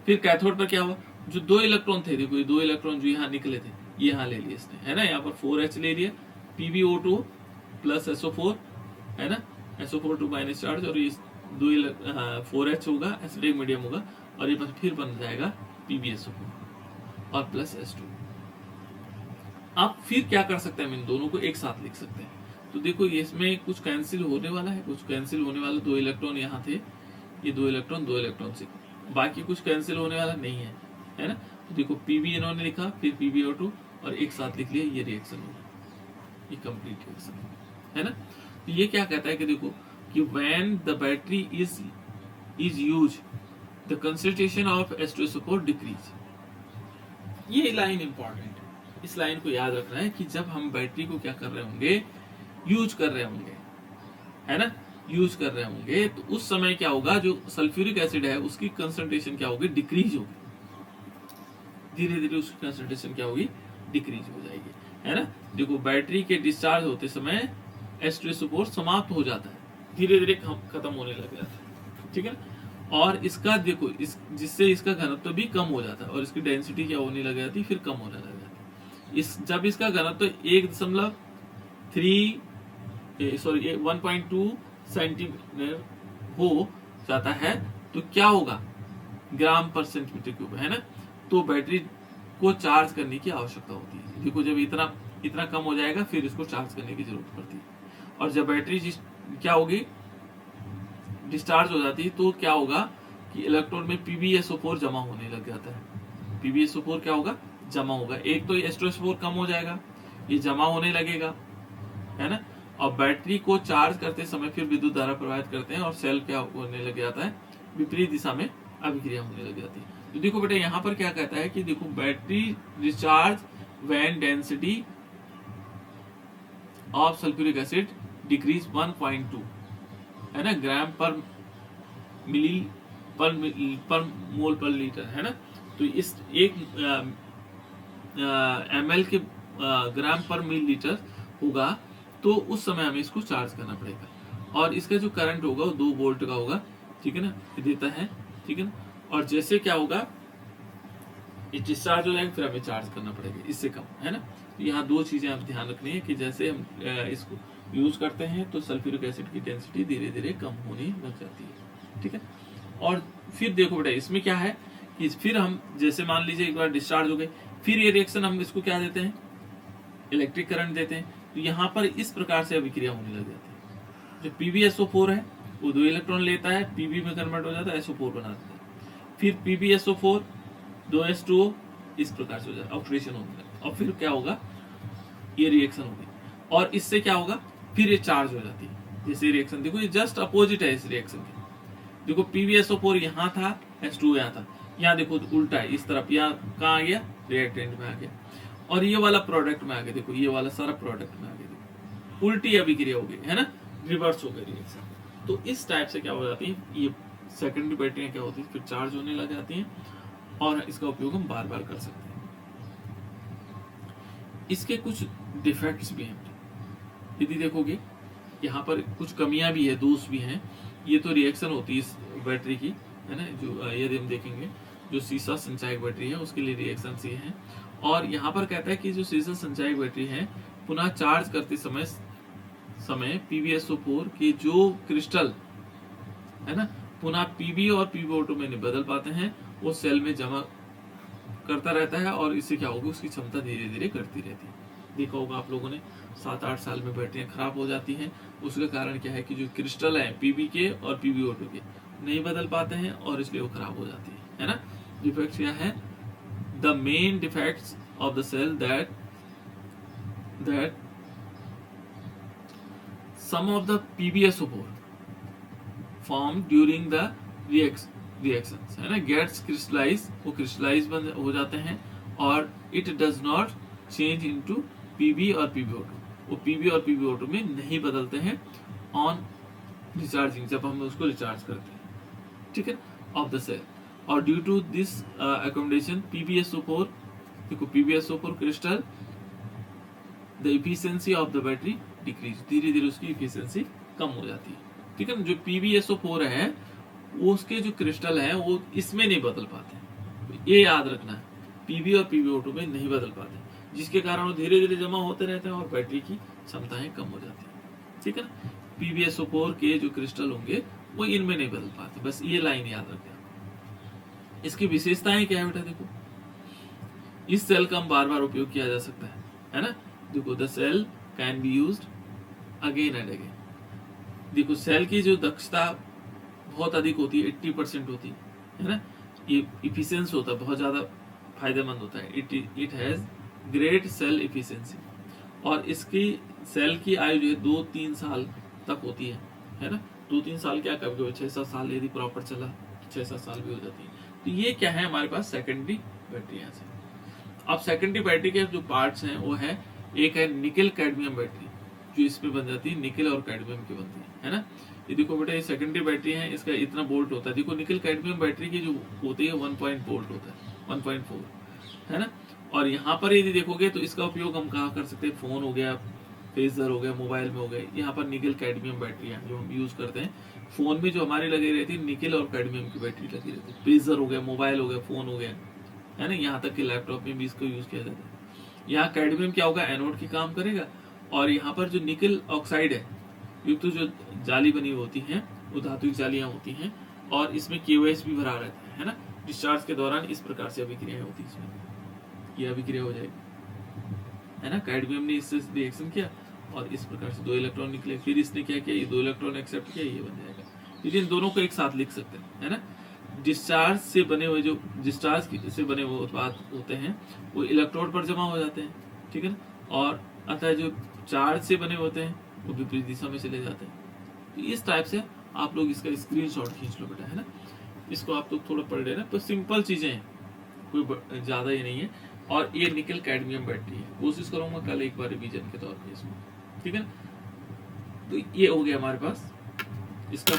फिर कैथोड पर क्या हुआ, जो 2 इलेक्ट्रॉन थे, देखो ये 2 इलेक्ट्रॉन जो यहाँ निकले थे ये यहाँ ले लिए इसने, है ना। यहाँ पर 4H ले लिया, PbO2 प्लस SO4, है ना, SO4 2 माइनस चार्ज, और ये 4H होगा, एसिडिक मीडियम होगा, और ये फिर बन जाएगा PbSO4 और प्लस H2। आप फिर क्या कर सकते हैं, इन दोनों को एक साथ लिख सकते हैं। तो देखो ये इसमें कुछ कैंसिल होने वाला है, कुछ कैंसिल होने वाला, 2 इलेक्ट्रॉन यहाँ थे, ये 2 इलेक्ट्रॉन से, बाकी कुछ कैंसिल होने वाला नहीं है, है ना। तो देखो पीबी इन्होंने लिखा, फिर PbO2 और एक साथ लिख लिया, ये रिएक्शन होगा, ये कंप्लीट रिएक्शन होगा, है ना। तो ये क्या कहता है कि देखो कि when the battery is use the concentration of H2SO4 decrease. ये लाइन इंपॉर्टेंट है, इस लाइन को याद रखना है कि जब हम बैटरी को क्या कर रहे होंगे, यूज कर रहे होंगे, है ना, यूज कर रहे होंगे, तो उस समय क्या होगा, जो सल्फ्यूरिक एसिड है उसकी कंसंट्रेशन क्या होगी, डिक्रीज होगी, धीरे धीरे उसकी कंसंट्रेशन क्या होगी, डिक्रीज हो जाएगी, है ना। देखो बैटरी के डिस्चार्ज होते समय H2SO4 समाप्त हो जाता है, धीरे धीरे खत्म होने लग जाता है, ठीक है ना। और इसका देखो जिससे इसका घनत्व भी कम हो जाता है और इसकी डेंसिटी क्या होने लग जाती है, फिर कम होने लग जाती है। जब इसका घनत्व 1.2 सेंटीमीटर हो जाता है तो क्या होगा, ग्राम पर सेंटीमीटर क्यूब, है ना। तो बैटरी को चार्ज करने की आवश्यकता होती है। देखो जब इतना कम हो जाएगा फिर इसको चार्ज करने की जरूरत पड़ती है। और जब बैटरी क्या होगी, डिस्चार्ज हो जाती है, तो क्या होगा कि इलेक्ट्रॉन में PbSO4 जमा होने लग जाता है। PbSO4 क्या होगा, जमा होगा। एक तो H2SO4 कम हो जाएगा, ये जमा होने लगेगा, है ना। और बैटरी को चार्ज करते समय फिर विद्युत धारा प्रवाहित करते हैं और सेल क्या होने लग जाता है, विपरीत दिशा में अभिक्रिया होने लग जाती है। तो देखो बेटा यहाँ पर क्या कहता है कि देखो battery discharge when density of sulphuric acid decrease 1.2, है ना, ग्राम पर मोल पर लीटर, है ना। तो इस एक ml के ग्राम पर मिली लीटर होगा, तो उस समय हमें इसको चार्ज करना पड़ेगा। और इसका जो करंट होगा वो 2 वोल्ट का होगा, ठीक है ना, ये देता है, ठीक है ना। और जैसे क्या होगा, ये डिस्चार्ज हो जाएगा फिर हमें चार्ज करना पड़ेगा, इससे कम, है ना। तो यहाँ 2 चीजें आप ध्यान रखनी है कि जैसे हम इसको यूज करते हैं तो सल्फ्यूरिक एसिड की डेंसिटी धीरे धीरे कम होने लग जाती है, ठीक है। और फिर देखो बेटा इसमें क्या है कि फिर हम जैसे मान लीजिए एक बार डिस्चार्ज हो गए, फिर ये रिएक्शन हम इसको क्या देते हैं, इलेक्ट्रिक करंट देते हैं। तो यहाँ पर इस प्रकार से अभिक्रिया होने लग जाती है। जो PbSO4 है वो 2 इलेक्ट्रॉन लेता है, Pb में कन्वर्ट हो जाता है, SO4 बना देता है, फिर PbSO4 2H2O, इस प्रकार से हो जाता है, ऑक्सीडेशन होने लगता है। और फिर क्या होगा, ये रिएक्शन होगी और इससे क्या होगा, फिर ये चार्ज हो जाती है। जैसे रिएक्शन देखो, ये जस्ट अपोजिट है इस रिएक्शन के। देखो PbSO4 यहाँ था, H2O यहाँ था, यहाँ देखो उल्टा है, इस तरफ यहाँ कहाँ आ गया, रिएक्टेंट में आ गया, और ये वाला प्रोडक्ट में आ गया। देखो ये वाला सारा प्रोडक्ट में आ गया, देखो उल्टी अभिक्रिया हो गई, है ना, रिवर्स हो गई रिएक्शन। तो इस टाइप से क्या हो जाती है, ये सेकेंडरी बैटरियां क्या होती है, फिर चार्ज होने लग जाती हैं और इसका उपयोग हम बार बार कर सकते हैं। इसके कुछ डिफेक्ट्स भी हैं, यदि देखोगे यहाँ पर कुछ कमियां भी है, दोष भी हैं। ये तो रिएक्शन होती है इस बैटरी की, है ना, जो यदि हम देखेंगे जो सीसा संचायक बैटरी है उसके लिए रिएक्शन ये है। और यहाँ पर कहता है कि जो सीसा संचायक बैटरी है पुनः चार्ज करते समय PbSO4 के जो क्रिस्टल है ना पुनः Pb और PbO2 में नहीं बदल पाते हैं, वो सेल में जमा करता रहता है और इससे क्या होगा, उसकी क्षमता धीरे धीरे घटती रहती है। देखा होगा आप लोगों ने 7-8 साल में बैटरियां खराब हो जाती हैं। उसका कारण क्या है कि जो क्रिस्टल है Pb के और PbO2 के नहीं बदल पाते हैं और इसलिए वो खराब हो जाती है ना। डिफेक्ट्स क्या है, the main defects of the cell that some of the PbSO4 formed during the reactions, है ना, gets crystallized, वो crystallize हो जाते हैं और it does not change into Pb और PbO2, वो Pb और PbO2 में नहीं बदलते हैं on recharging, जब हम उसको रिचार्ज करते हैं, ठीक है, of the cell। और due to this accommodation PbSO4, देखो PbSO4 crystal, the efficiency of the battery decrease, धीरे धीरे उसकी इफिशियंसी कम हो जाती है, ठीक है ना। जो PbSO4 है वो उसके जो क्रिस्टल है वो इसमें नहीं बदल पाते, ये याद रखना है, Pb और PbO2 में नहीं बदल पाते, जिसके कारण वो धीरे धीरे जमा होते रहते हैं और बैटरी की क्षमताएं कम हो जाती है, ठीक है ना। PbSO4 के जो क्रिस्टल होंगे वो इनमें नहीं बदल पाते, बस ये लाइन याद रखें। इसकी विशेषताएं क्या है बेटा, देखो इस सेल का हम बार बार उपयोग किया जा सकता है ना। देखो the cell can be used again and again. देखो सेल की जो दक्षता बहुत अधिक होती है, 80% होती है ना, ये इफिशियंस होता है, बहुत ज्यादा फायदेमंद होता है। It has great cell efficiency, और इसकी सेल की आयु जो है 2-3 साल तक होती है ना। 2-3 साल क्या, कभी 6-7 साल यदि प्रॉपर चला 6-7 साल भी हो जाती है। तो ये क्या है हमारे पास सेकेंडरी बैटरी। यहाँ से अब सेकेंडरी बैटरी के जो पार्ट्स हैं वो है, एक है निकल कैडमियम बैटरी जो इसमें बन जाती है, निकल और कैडमियम की बनती है ना। ये देखो बेटा, ये सेकेंडरी बैटरी है, इसका इतना वोल्ट होता है। देखो निकल कैडमियम बैटरी की जो होती है 1 वोल्ट होता है, 1.4 है ना। और यहाँ पर यदि देखोगे तो इसका उपयोग हम कहाँ कर सकते हैं, फोन हो गया, फेजर हो गया, मोबाइल में हो गए। यहाँ पर निकल कैडमियम बैटरी है जो हम यूज करते हैं। फोन में जो हमारी लगी रहती है निकल और कैडमियम की बैटरी लगी रहती है। पेजर हो गया, मोबाइल हो गया, फोन हो गया, है ना। यहाँ तक कि लैपटॉप में भी इसको यूज किया जाता है। यहाँ कैडमियम क्या होगा, एनोड की काम करेगा। और यहाँ पर जो निकल ऑक्साइड है, युक्त जो जाली बनी होती है वो धातु जालियां होती हैं, और इसमें KOH भी भरा रहता है ना। डिस्चार्ज के दौरान इस प्रकार से अभिक्रिया होती है, इसमें ये अभिक्रिया हो जाएगी, है ना। कैडमियम ने इससे रिएक्शन किया और इस प्रकार से 2 इलेक्ट्रॉन निकले, फिर इसने क्या किया, ये 2 इलेक्ट्रॉन एक्सेप्ट किया, ये बन जाएगा। फिर इन दोनों को एक साथ लिख सकते हैं, है ना। डिस्चार्ज से बने हुए जो डिस्चार्ज से बने हुए उत्पाद होते हैं वो इलेक्ट्रोड पर जमा हो जाते हैं, ठीक है ना। और अतः जो चार्ज से बने होते हैं वो विपरीत दिशा में चले जाते हैं। तो इस टाइप से आप लोग इसका स्क्रीनशॉट खींच लो बेटा, है ना। इसको आप लोग थोड़ा पढ़ लेना। तो सिंपल चीजें हैं, कोई ज्यादा ही नहीं है। और ये निकल कैडमियम बैटरी है, कोशिश करूंगा कल एक बार रिवीजन के तौर पे इसमें, ठीक है ना। तो ये हो गया हमारे पास इसका